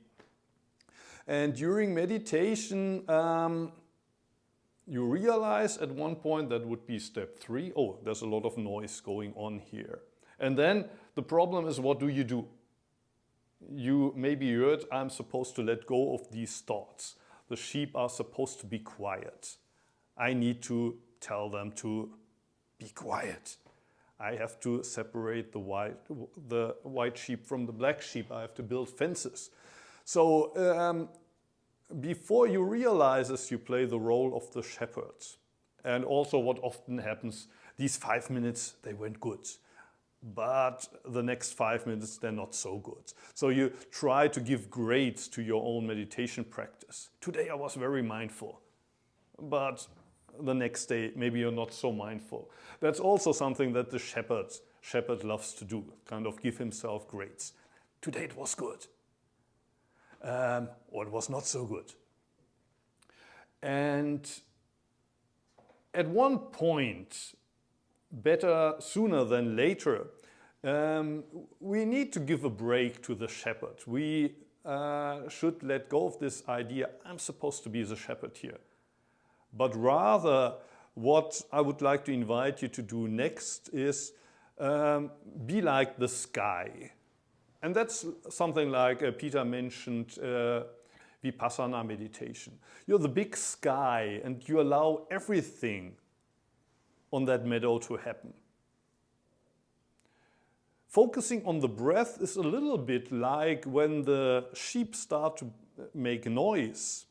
And during meditation, you realize at one point, that would be step 3, oh, there's a lot of noise going on here. And then the problem is, what do? You maybe heard, I'm supposed to let go of these thoughts. The sheep are supposed to be quiet. I need to tell them to be quiet. I have to separate the white sheep from the black sheep. I have to build fences. So before you realize this, you play the role of the shepherd. And also what often happens, these 5 minutes, they went good. But the next 5 minutes, they're not so good. So you try to give grades to your own meditation practice. Today I was very mindful, but the next day maybe you're not so mindful. That's also something that the shepherd loves to do, kind of give himself grades. Today it was good, or it was not so good. And at one point, better sooner than later, we need to give a break to the shepherd. We should let go of this idea, I'm supposed to be the shepherd here. But rather, what I would like to invite you to do next is be like the sky. And that's something like Peter mentioned Vipassana meditation. You're the big sky and you allow everything on that meadow to happen. Focusing on the breath is a little bit like when the sheep start to make noise.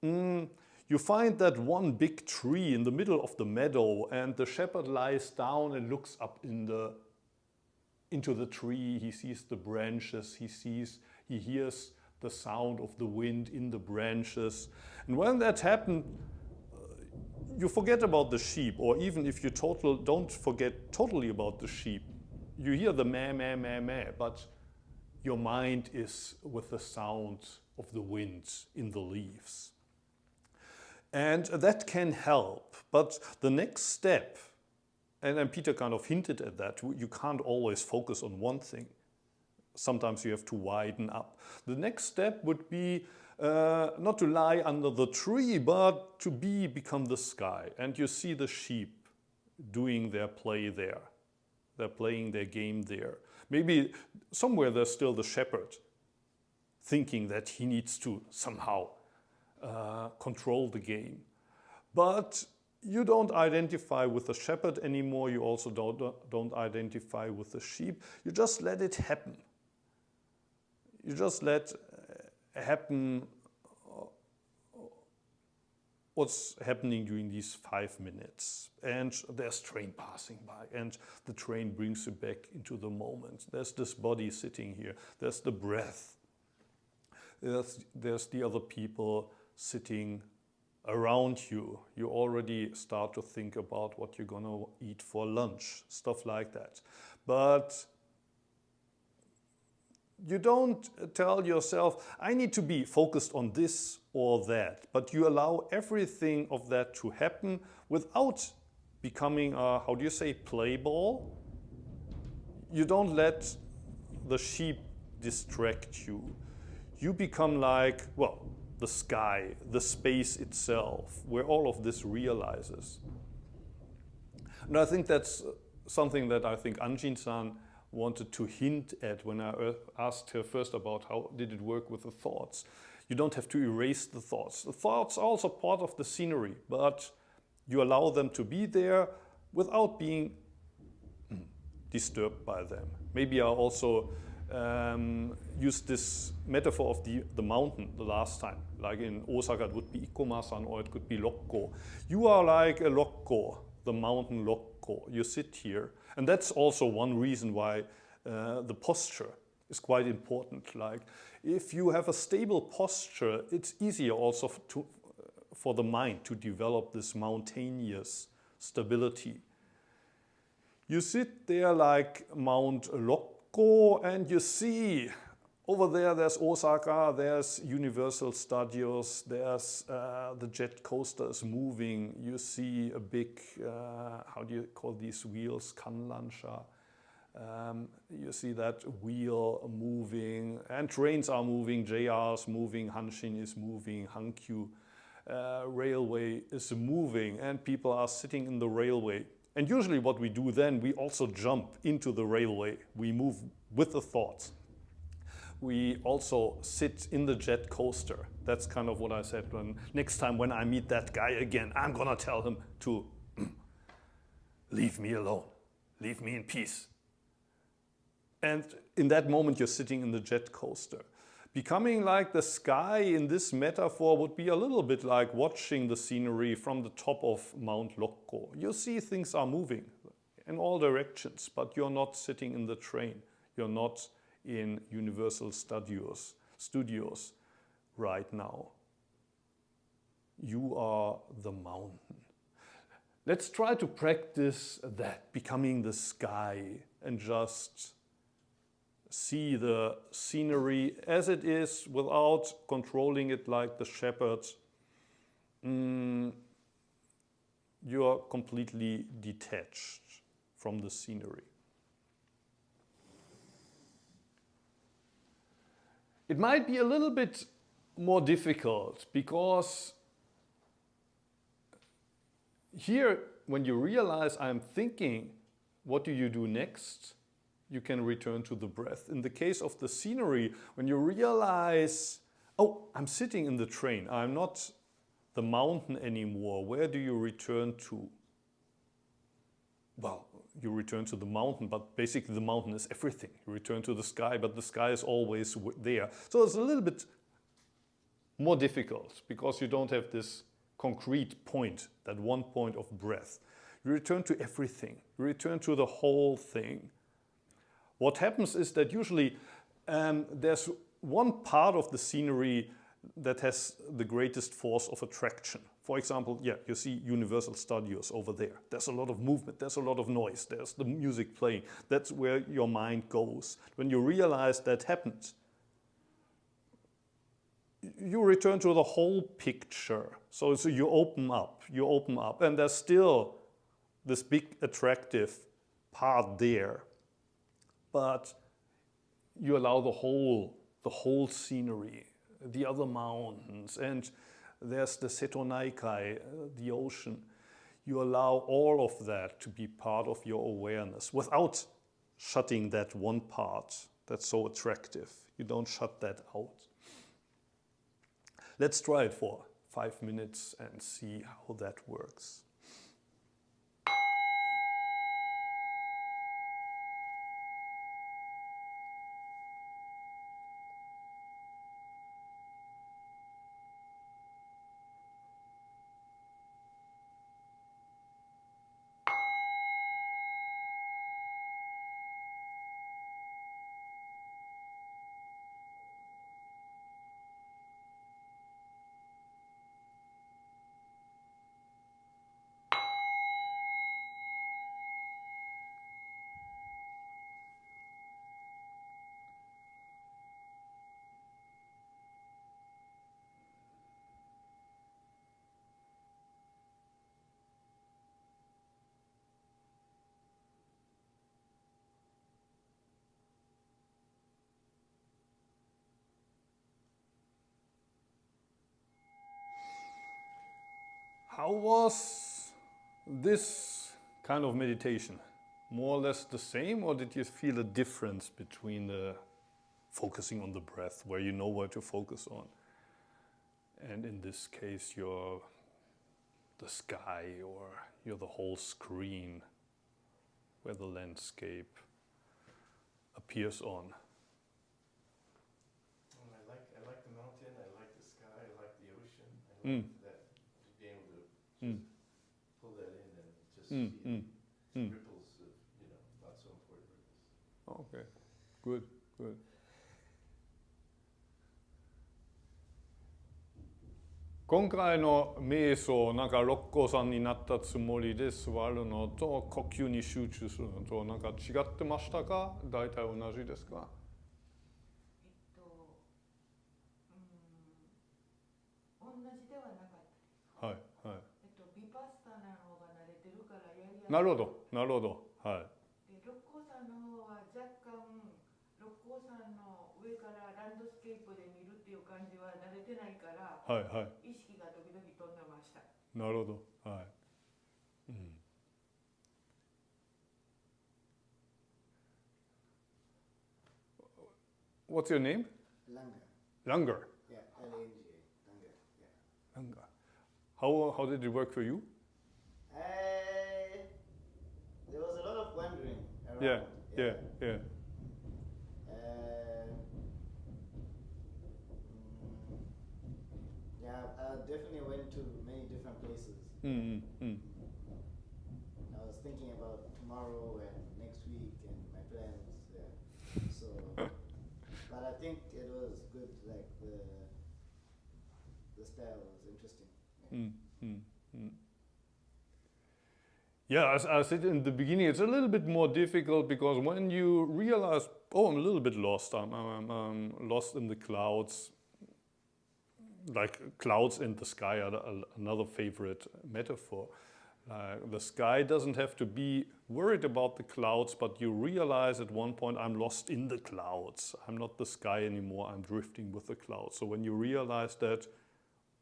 You find that one big tree in the middle of the meadow and the shepherd lies down and looks up into the tree. He sees the branches, he hears the sound of the wind in the branches. And when that happens, you forget about the sheep, or even if you don't forget totally about the sheep, you hear the meh, meh, meh, meh, but your mind is with the sound of the wind in the leaves. And that can help. But the next step, and Peter kind of hinted at that, you can't always focus on one thing. Sometimes you have to widen up. The next step would be not to lie under the tree, but to become the sky. And you see the sheep doing their play there. They're playing their game there. Maybe somewhere there's still the shepherd thinking that he needs to somehow control the game. But you don't identify with the shepherd anymore. You also don't identify with the sheep. You just let it happen. You just let happen what's happening during these 5 minutes. And there's train passing by and the train brings you back into the moment. There's this body sitting here. There's the breath. There's the other people sitting around you. You already start to think about what you're going to eat for lunch, stuff like that. But you don't tell yourself, I need to be focused on this or that, but you allow everything of that to happen without becoming a, how do you say, play ball? You don't let the sheep distract you. You become like, well, the sky, the space itself, where all of this realizes. And I think that's something that I think Anjin-san wanted to hint at when I asked her first about how did it work with the thoughts. You don't have to erase the thoughts. The thoughts are also part of the scenery, but you allow them to be there without being disturbed by them. Maybe I also used this metaphor of the mountain the last time. Like in Osaka, it would be Ikoma-san or it could be Lokko. You are like a Lokko, the mountain Lokko. You sit here. And that's also one reason why the posture is quite important. Like if you have a stable posture, it's easier also for the mind to develop this mountainous stability. You sit there like Mount Lokko and you see over there's Osaka, there's Universal Studios, there's the jet coasters moving. You see a big, how do you call these wheels, Kanlansha. You see that wheel moving, and trains are moving, JR is moving, Hanshin is moving, Hankyu railway is moving, and people are sitting in the railway. And usually what we do then, we also jump into the railway. We move with the thoughts. We also sit in the jet coaster. That's kind of what I said. Next time when I meet that guy again, I'm gonna tell him to leave me alone, leave me in peace. And in that moment, you're sitting in the jet coaster. Becoming like the sky in this metaphor would be a little bit like watching the scenery from the top of Mount Lokko. You see things are moving in all directions, but you're not sitting in the train. You're not in Universal Studios right now. You are the mountain. Let's try to practice that, becoming the sky, and just see the scenery as it is without controlling it like the shepherd. you are completely detached from the scenery. It might be a little bit more difficult because here, when you realize I'm thinking, what do you do next? You can return to the breath. In the case of the scenery, when you realize, oh, I'm sitting in the train, I'm not the mountain anymore, where do you return to? Well, you return to the mountain, but basically the mountain is everything. You return to the sky, but the sky is always there. So it's a little bit more difficult because you don't have this concrete point, that one point of breath. You return to everything. You return to the whole thing. What happens is that usually there's one part of the scenery that has the greatest force of attraction. For example, yeah, you see Universal Studios over there. There's a lot of movement, there's a lot of noise, there's the music playing. That's where your mind goes. When you realize that happened, you return to the whole picture. So you open up, and there's still this big attractive part there. But you allow the whole scenery, the other mountains, and there's the Setonaikai, the ocean. You allow all of that to be part of your awareness without shutting that one part that's so attractive. You don't shut that out. Let's try it for 5 minutes and see how that works. How was this kind of meditation? More or less the same, or did you feel a difference between the focusing on the breath, where you know where to focus on, and in this case you're the sky, or you're the whole screen where the landscape appears on? I like the mountain, I like the sky, I like the ocean, I like that, being able to just pull that in and just see ripples of, not so important ripples. Okay, good, good. 今回の瞑想、なんか六甲さんになったつもりで座るのと呼吸に集中するのとなんか違ってましたか？大体同じですか？同じではなかった。はいはい。ビパッサナの方が慣れてるからやりやすい。なるほど、なるほど。はい。で、六甲山の方は若干六甲山の上からランドスケープで見るっていう感じは慣れてないから、はいはい。意識が時々飛んでました。なるほど。はい。What's your name? Langer. Langer. Yeah, L-A-N-G-A. Langer. Yeah. Langer. How did it work for you? There was a lot of wandering around. Yeah, yeah, yeah. Yeah, I definitely went to many different places. I was thinking about tomorrow and next week and my plans. Yeah. So, but I think it was good. Like the style was interesting. Yeah, as I said in the beginning, it's a little bit more difficult because when you realize, oh, I'm a little bit lost. I'm lost in the clouds. Like clouds in the sky are another favorite metaphor. The sky doesn't have to be worried about the clouds, but you realize at one point, I'm lost in the clouds. I'm not the sky anymore, I'm drifting with the clouds. So when you realize that,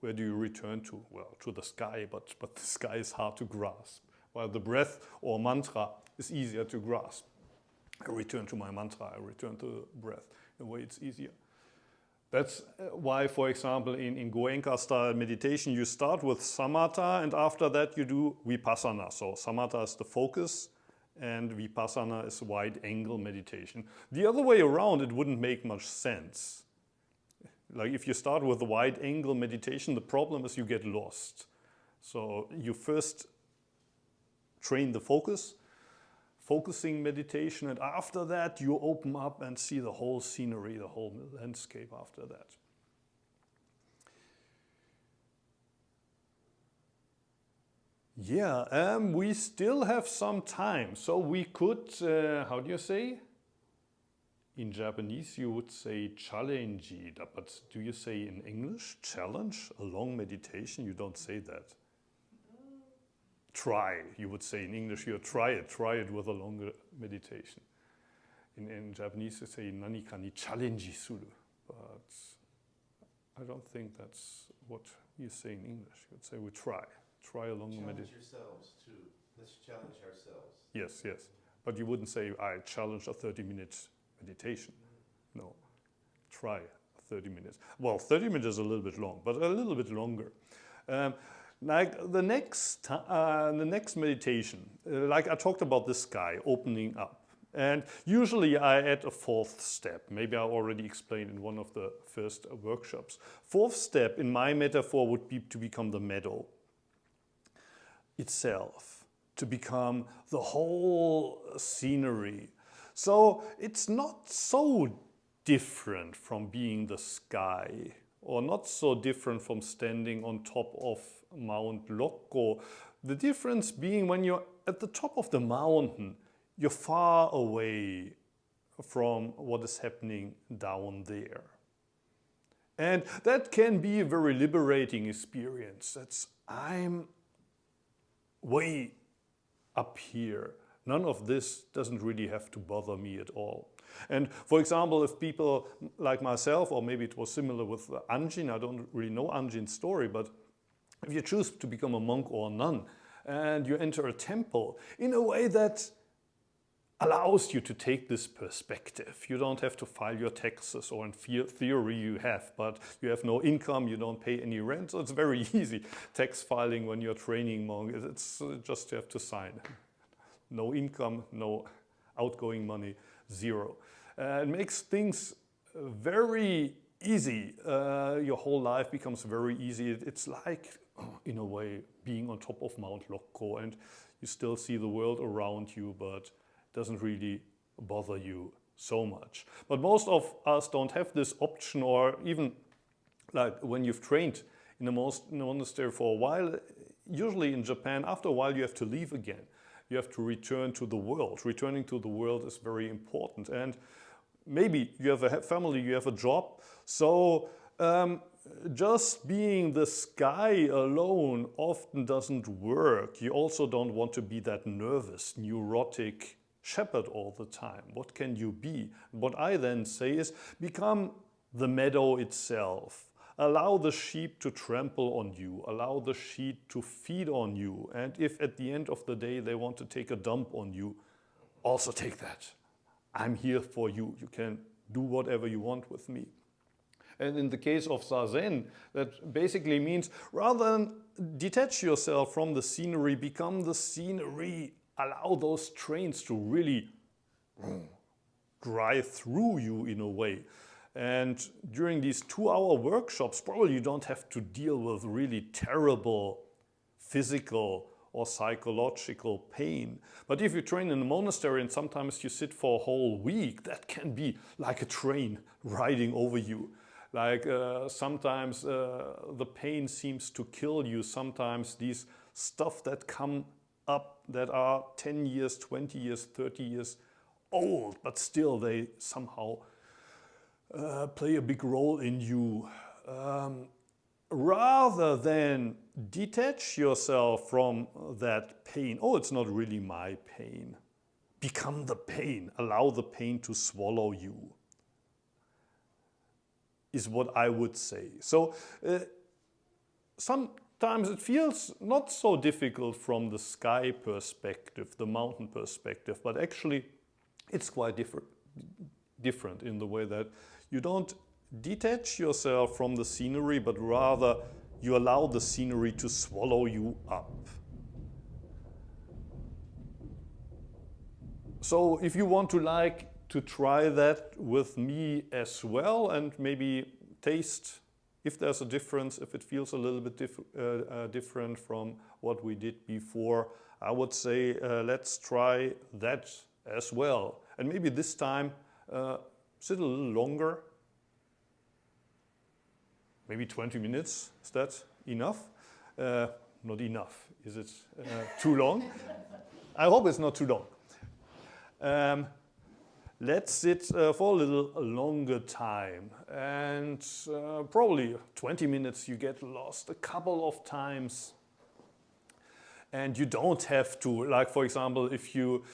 where do you return to? Well, to the sky, but the sky is hard to grasp. While the breath or mantra is easier to grasp. I return to my mantra, I return to the breath. In a way, it's easier. That's why, for example, in Goenka style meditation, you start with samatha and after that you do vipassana. So samatha is the focus and vipassana is wide angle meditation. The other way around, it wouldn't make much sense. Like if you start with a wide angle meditation, the problem is you get lost. So you first train the focusing meditation, and after that you open up and see the whole scenery, the whole landscape after that. Yeah, we still have some time, so we could, how do you say? In Japanese you would say challenge, but do you say in English challenge? A long meditation, you don't say that. Try, you would say in English, you try it with a longer meditation. In Japanese, you say nanika ni challenge suru, but I don't think that's what you say in English. You would say we try a longer meditation. Challenge yourselves too. Let's challenge ourselves. Yes, yes. But you wouldn't say I challenge a 30-minute meditation. No, try 30 minutes. Well, 30 minutes is a little bit long, but a little bit longer. Like the next meditation, like I talked about the sky opening up. And usually I add a fourth step. Maybe I already explained in one of the first workshops. Fourth step in my metaphor would be to become the meadow itself, to become the whole scenery. So it's not so different from being the sky, or not so different from standing on top of Mount Lokko. The difference being when you're at the top of the mountain, you're far away from what is happening down there. And that can be a very liberating experience. I'm way up here. None of this doesn't really have to bother me at all. And for example, if people like myself, or maybe it was similar with Anjin, I don't really know Anjin's story, but if you choose to become a monk or a nun and you enter a temple in a way that allows you to take this perspective. You don't have to file your taxes, or in theory you have, but you have no income, you don't pay any rent, so it's very easy. Tax filing when you're training monk, it's just you have to sign. No income, no outgoing money, zero. It makes things very easy. Your whole life becomes very easy. It's like, in a way, being on top of Mount Lokko, and you still see the world around you, but it doesn't really bother you so much. But most of us don't have this option, or even like when you've trained in a monastery for a while, usually in Japan, after a while you have to leave again. You have to return to the world. Returning to the world is very important. And maybe you have a family, you have a job. So just being the sky alone often doesn't work. You also don't want to be that nervous, neurotic shepherd all the time. What can you be? What I then say is become the meadow itself. Allow the sheep to trample on you. Allow the sheep to feed on you. And if at the end of the day they want to take a dump on you, also take that. I'm here for you. You can do whatever you want with me. And in the case of Zazen, that basically means rather than detach yourself from the scenery, become the scenery. Allow those trains to really drive through you in a way. And during these 2-hour workshops, probably you don't have to deal with really terrible physical or psychological pain. But if you train in a monastery and sometimes you sit for a whole week, that can be like a train riding over you. Like sometimes the pain seems to kill you. Sometimes these stuff that come up that are 10 years, 20 years, 30 years old, but still they somehow play a big role in you. rather than detach yourself from that pain, oh, it's not really my pain. Become the pain. Allow the pain to swallow you, is what I would say. So sometimes it feels not so difficult from the sky perspective, the mountain perspective, but actually it's quite different in the way that you don't detach yourself from the scenery, but rather you allow the scenery to swallow you up. So if you want to try that with me as well and maybe taste if there's a difference, if it feels a little bit different from what we did before, I would say let's try that as well. And maybe this time sit a little longer. Maybe 20 minutes, is that enough? Not enough, is it too long? I hope it's not too long. Let's sit for a little longer time, and probably 20 minutes you get lost a couple of times. And you don't have to, like for example, if you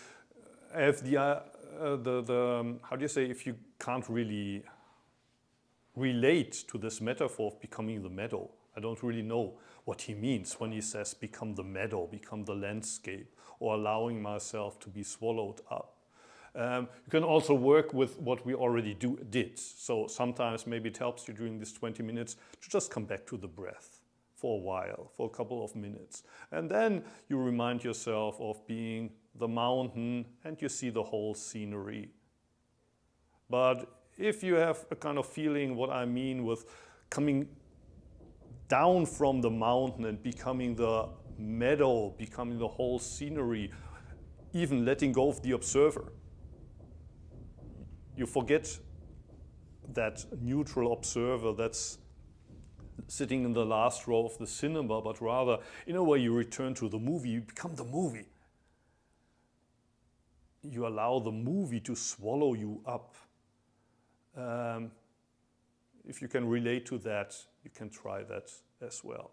have how do you say, if you can't really relate to this metaphor of becoming the meadow. I don't really know what he means when he says become the meadow, become the landscape, or allowing myself to be swallowed up. You can also work with what we already did. So sometimes maybe it helps you during these 20 minutes to just come back to the breath for a while, for a couple of minutes. And then you remind yourself of being the mountain and you see the whole scenery. But if you have a kind of feeling what I mean with coming down from the mountain and becoming the meadow, becoming the whole scenery, even letting go of the observer, you forget that neutral observer that's sitting in the last row of the cinema, but rather in a way you return to the movie, you become the movie. You allow the movie to swallow you up. If you can relate to that, you can try that as well.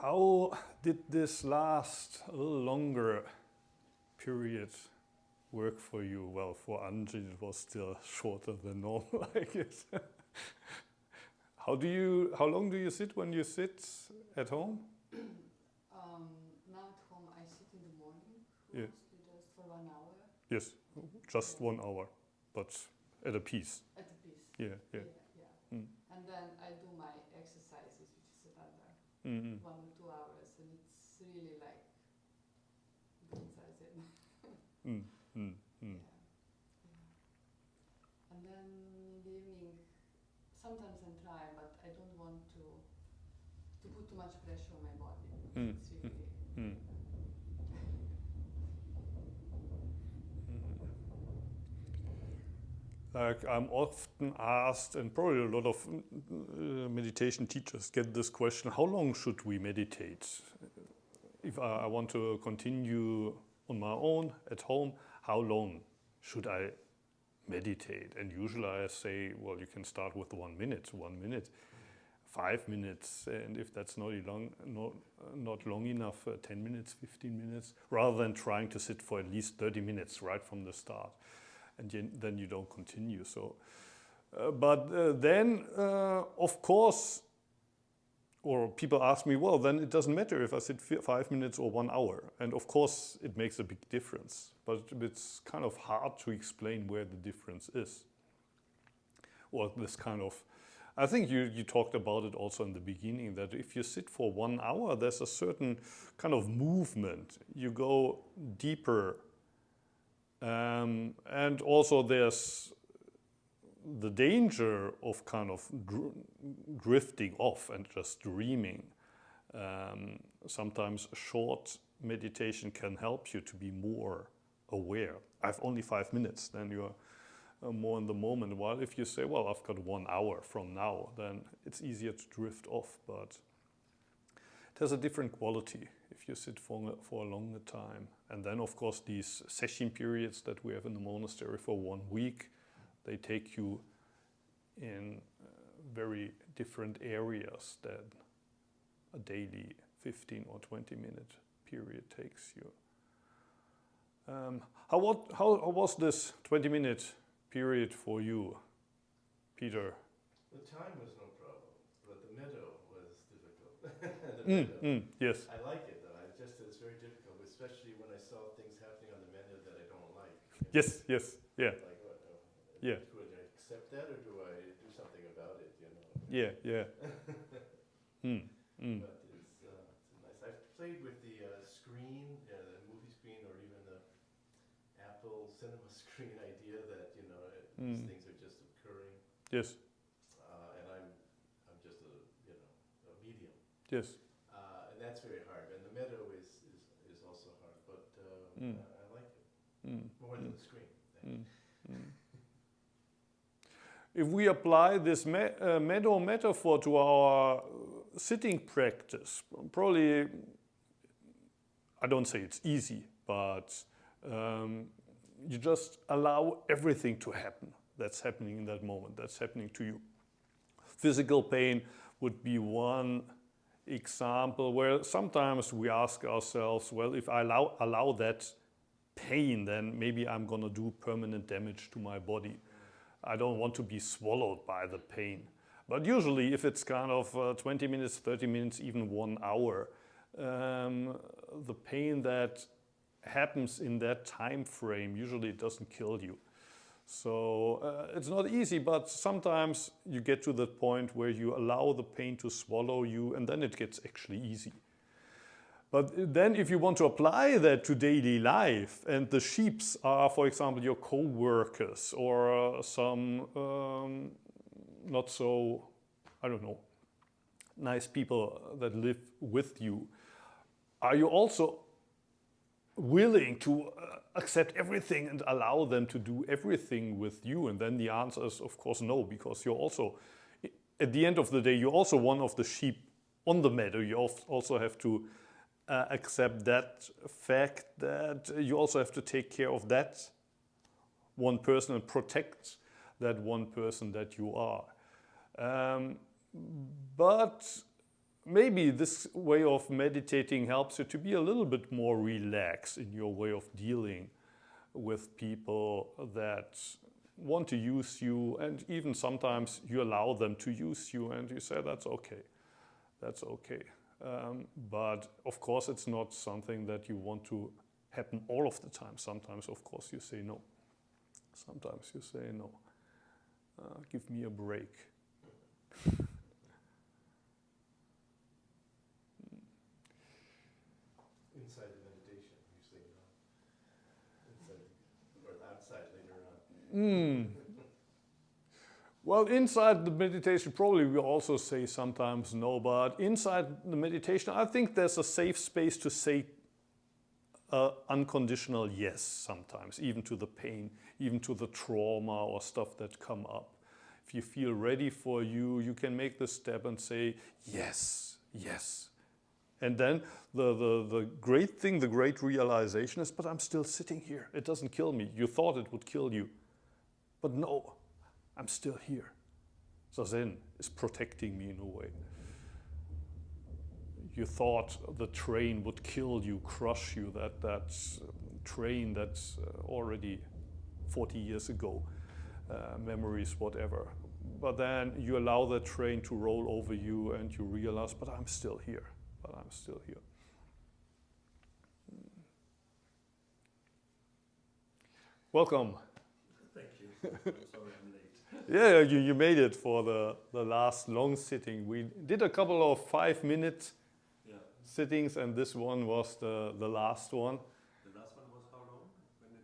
How did this last a little longer period work for you? Well, for Anjin it was still shorter than normal, I guess. How long do you sit when you sit at home? Now at home I sit in the morning, Yeah. mostly just for 1 hour Yes, just 1 hour, but at a piece. at a piece. Yeah. Yeah. Mm. And then I do my exercises, which is another Mm-hmm. 1 or 2 hours, and it's really like doing Zazen. Mm. And then in the evening, sometimes I try, but I don't want to put too much pressure on my body. Mm. It's really. Mm. Like I'm often asked, and probably a lot of meditation teachers get this question, how long should we meditate? If I want to continue on my own at home, how long should I meditate? And usually I say, well, you can start with 1 minute, 5 minutes, and if that's not long enough, 10 minutes, 15 minutes, rather than trying to sit for at least 30 minutes right from the start. and then you don't continue. So, but then, of course, or people ask me, well, then it doesn't matter if I sit 5 minutes or 1 hour. And of course, it makes a big difference. But it's kind of hard to explain where the difference is. Or this kind of, I think you talked about it also in the beginning, that if you sit for 1 hour, there's a certain kind of movement. You go deeper. And also there's the danger of kind of drifting off and just dreaming. Sometimes a short meditation can help you to be more aware. I have only 5 minutes, then you're more in the moment. While if you say, well, I've got 1 hour from now, then it's easier to drift off, but it has a different quality if you sit for a longer time. And then, of course, these session periods that we have in the monastery for 1 week, they take you in very different areas than a daily 15 or 20-minute period takes you. How was this 20-minute period for you, Peter? The time was no problem, but the meadow was difficult. The meadow. Yes. I like it though. It's very difficult, especially when I saw things happening on the meadow that I don't like. Yes. Yeah. Like what? Yeah. Do I accept that or do I do something about it? You know. Yeah. But it's nice. I've played with the screen, the movie screen, or even the Apple cinema screen idea that these things are just occurring. Yes. And I'm just a medium. Yes. And that's very hard. And the meadow is also hard, but I like it more than the screen. If we apply this meadow metaphor to our sitting practice, probably, I don't say it's easy, but you just allow everything to happen that's happening in that moment, that's happening to you. Physical pain would be one example where sometimes we ask ourselves, well, if I allow that pain, then maybe I'm going to do permanent damage to my body. I don't want to be swallowed by the pain. But usually if it's kind of 20 minutes, 30 minutes, even 1 hour, the pain that happens in that time frame, usually it doesn't kill you. So it's not easy, but sometimes you get to the point where you allow the pain to swallow you, and then it gets actually easy. But then if you want to apply that to daily life, and the sheeps are, for example, your co-workers or some not so, I don't know, nice people that live with you, are you also willing to accept everything and allow them to do everything with you? And then the answer is, of course, no, because you're also, at the end of the day, you're also one of the sheep on the meadow. You also have to accept that fact that you also have to take care of that one person and protect that one person that you are. But maybe this way of meditating helps you to be a little bit more relaxed in your way of dealing with people that want to use you, and even sometimes you allow them to use you and you say, that's okay, that's okay. But of course it's not something that you want to happen all of the time. Sometimes, of course, you say no. Sometimes you say no. Give me a break. Inside the meditation, you say no. Inside or outside later on. Well, inside the meditation, probably we also say sometimes no, but inside the meditation, I think there's a safe space to say unconditional yes sometimes, even to the pain, even to the trauma or stuff that come up. If you feel ready for you can make the step and say yes, yes. And then the great thing, the great realization is, but I'm still sitting here. It doesn't kill me. You thought it would kill you. But no, I'm still here. Zazen is protecting me in a way. You thought the train would kill you, crush you, that train that's already 40 years ago, memories, whatever. But then you allow that train to roll over you and you realize, but I'm still here, Welcome. Thank you. I'm sorry I'm late. Yeah, you made it for the last long sitting. We did a couple of 5-minute Yeah. sittings, and this one was the last one. The last one was how long?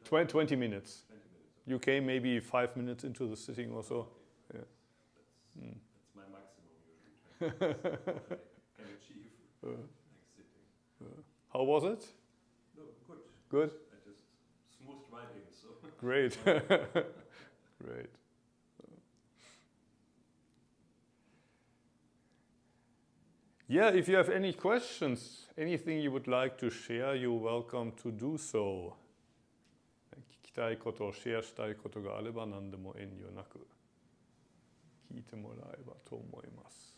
When did 20 minutes. 20 minutes. You came maybe 5 minutes into the sitting or so. Yeah. That's my maximum usually. 20 minutes. What I can achieve next sitting. How was it? No, good. Good? I just smooth riding, so. Great. Great. Yeah, if you have any questions, anything you would like to share, you're welcome to do so. 聞きたいこと、シェアしたいことがあれば何でも遠慮なく聞いてもらえばと思います。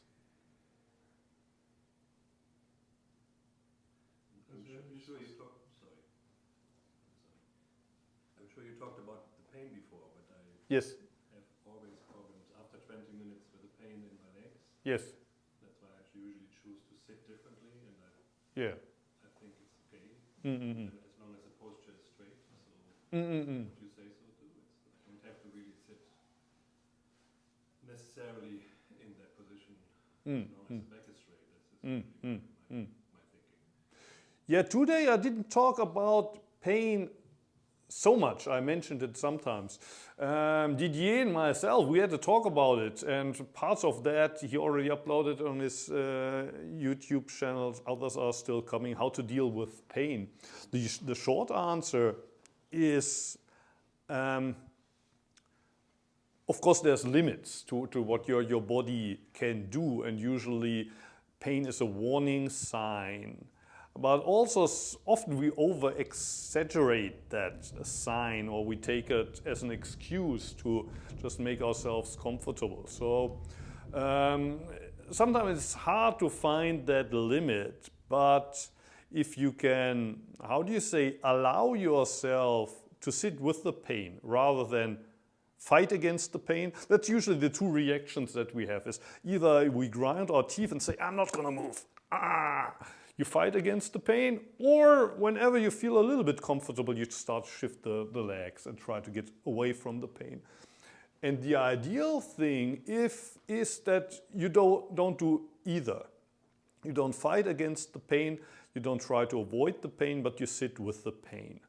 I'm sure you talked about the pain before, but I Yes. have always problems after 20 minutes with the pain in my legs. Yes. That's why I usually choose to sit differently, and Yeah. I think it's okay. Mm-mm-mm. And as long as the posture is straight. So Mm-mm-mm. would you say so too? I don't have to really sit necessarily in that position as long as the back is straight. That's my thinking. Yeah, today I didn't talk about pain so much. I mentioned it sometimes. Didier and myself, we had to talk about it, and parts of that he already uploaded on his YouTube channels. Others are still coming. How to deal with pain. The short answer is, of course, there's limits to what your body can do, and usually pain is a warning sign. But also often we over-exaggerate that sign, or we take it as an excuse to just make ourselves comfortable. So sometimes it's hard to find that limit, but if you can, how do you say, allow yourself to sit with the pain rather than fight against the pain. That's usually the two reactions that we have, is either we grind our teeth and say, I'm not gonna move. You fight against the pain, or whenever you feel a little bit comfortable, you start to shift the legs and try to get away from the pain. And the ideal thing is that you don't do either. You don't fight against the pain, you don't try to avoid the pain, but you sit with the pain.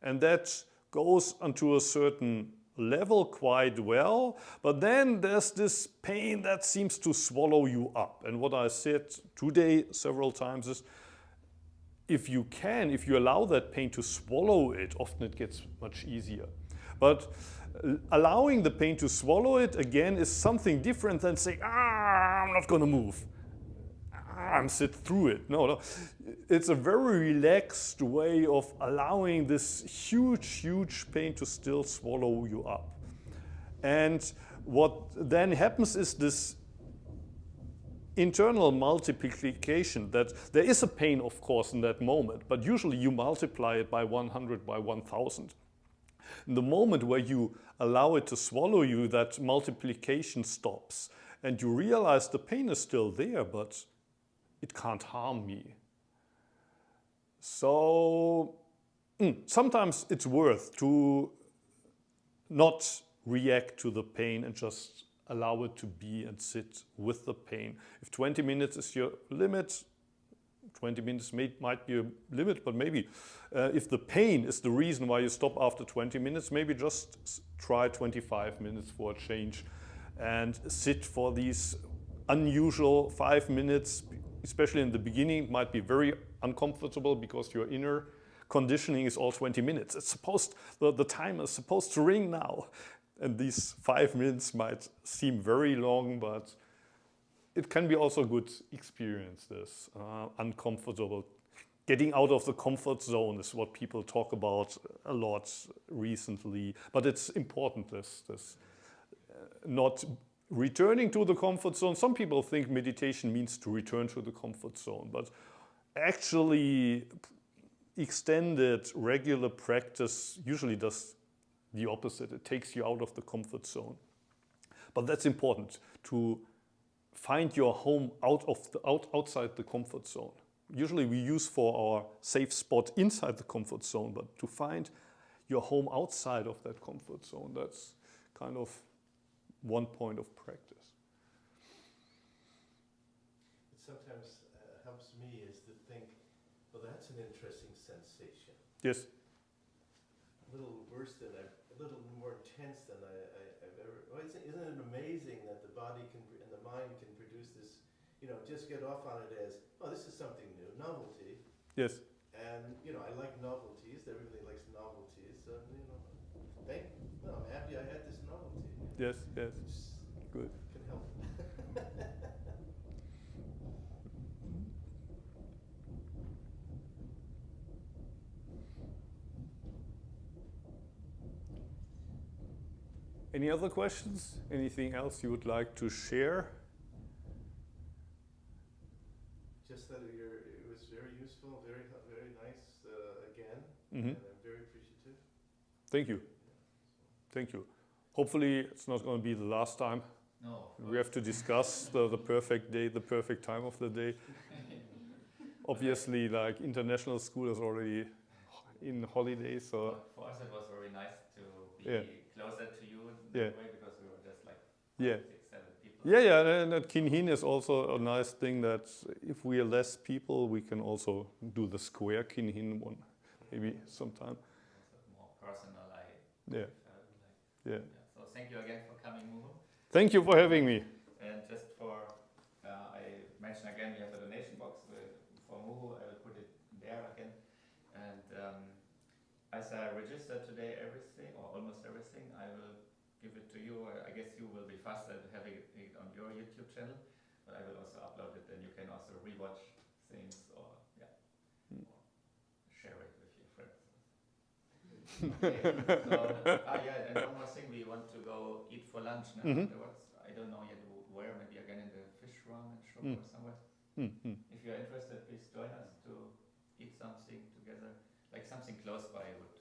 And that goes onto a certain level quite well, but then there's this pain that seems to swallow you up. And what I said today several times is, if you allow that pain to swallow it, often it gets much easier. But allowing the pain to swallow it, again, is something different than saying, I'm not gonna move. I'm sit through it. No. It's a very relaxed way of allowing this huge pain to still swallow you up. And what then happens is this internal multiplication, that there is a pain, of course, in that moment, but usually you multiply it by 100, by 1,000. In the moment where you allow it to swallow you, that multiplication stops, and you realize the pain is still there, but it can't harm me. So sometimes it's worth to not react to the pain and just allow it to be and sit with the pain. If 20 minutes is your limit, 20 minutes might be a limit, but maybe if the pain is the reason why you stop after 20 minutes, maybe just try 25 minutes for a change and sit for these unusual 5 minutes. Especially in the beginning, it might be very uncomfortable because your inner conditioning is all 20 minutes. It's supposed, the timer is supposed to ring now. And these 5 minutes might seem very long, but it can be also a good experience, this uncomfortable. Getting out of the comfort zone is what people talk about a lot recently. But it's important, this not returning to the comfort zone. Some people think meditation means to return to the comfort zone, but actually extended regular practice usually does the opposite. It takes you out of the comfort zone. But that's important, to find your home outside the comfort zone. Usually we use for our safe spot inside the comfort zone, but to find your home outside of that comfort zone, that's kind of one point of practice. It sometimes helps me is to think, well, that's an interesting sensation. Yes. A little worse than a little more intense than I've ever. Well, isn't it amazing that the body can and the mind can produce this? Just get off on it as, oh, this is something new, novelty. Yes. And I like novelties. Everybody likes novelties. So I'm happy I had this novelty. Yes. Yes. It's, Good. can help. Any other questions? Anything else you would like to share? Just that it was very useful, very nice again, Mm-hmm. and I'm very appreciative. Thank you. Thank you. Hopefully it's not going to be the last time. No. We have to discuss the perfect day, the perfect time of the day. Obviously, like international school is already in holiday, so For us, it was very nice to be Yeah. closer to you in Yeah. a way, because we were just like Yeah. 6, 7 people. yeah, and that Kinhin is also a nice thing, that if we are less people, we can also do the square Kinhin one, maybe sometime. Also more personal, Yeah, yeah. So thank you again for coming, Muho. Thank you for having me. And just for, I mention again, we have a donation box for Muho. I will put it there again. And as I registered today everything, or almost everything, I will give it to you. I guess you will be faster at having it on your YouTube channel, but I will also upload it, and you can also rewatch things or share it with your friends. Okay, so, and one more thing, we want to go eat for lunch now afterwards. I don't know yet where, maybe again in the fish ramen shop or somewhere. If you're interested, please join us to eat something together, like something close by would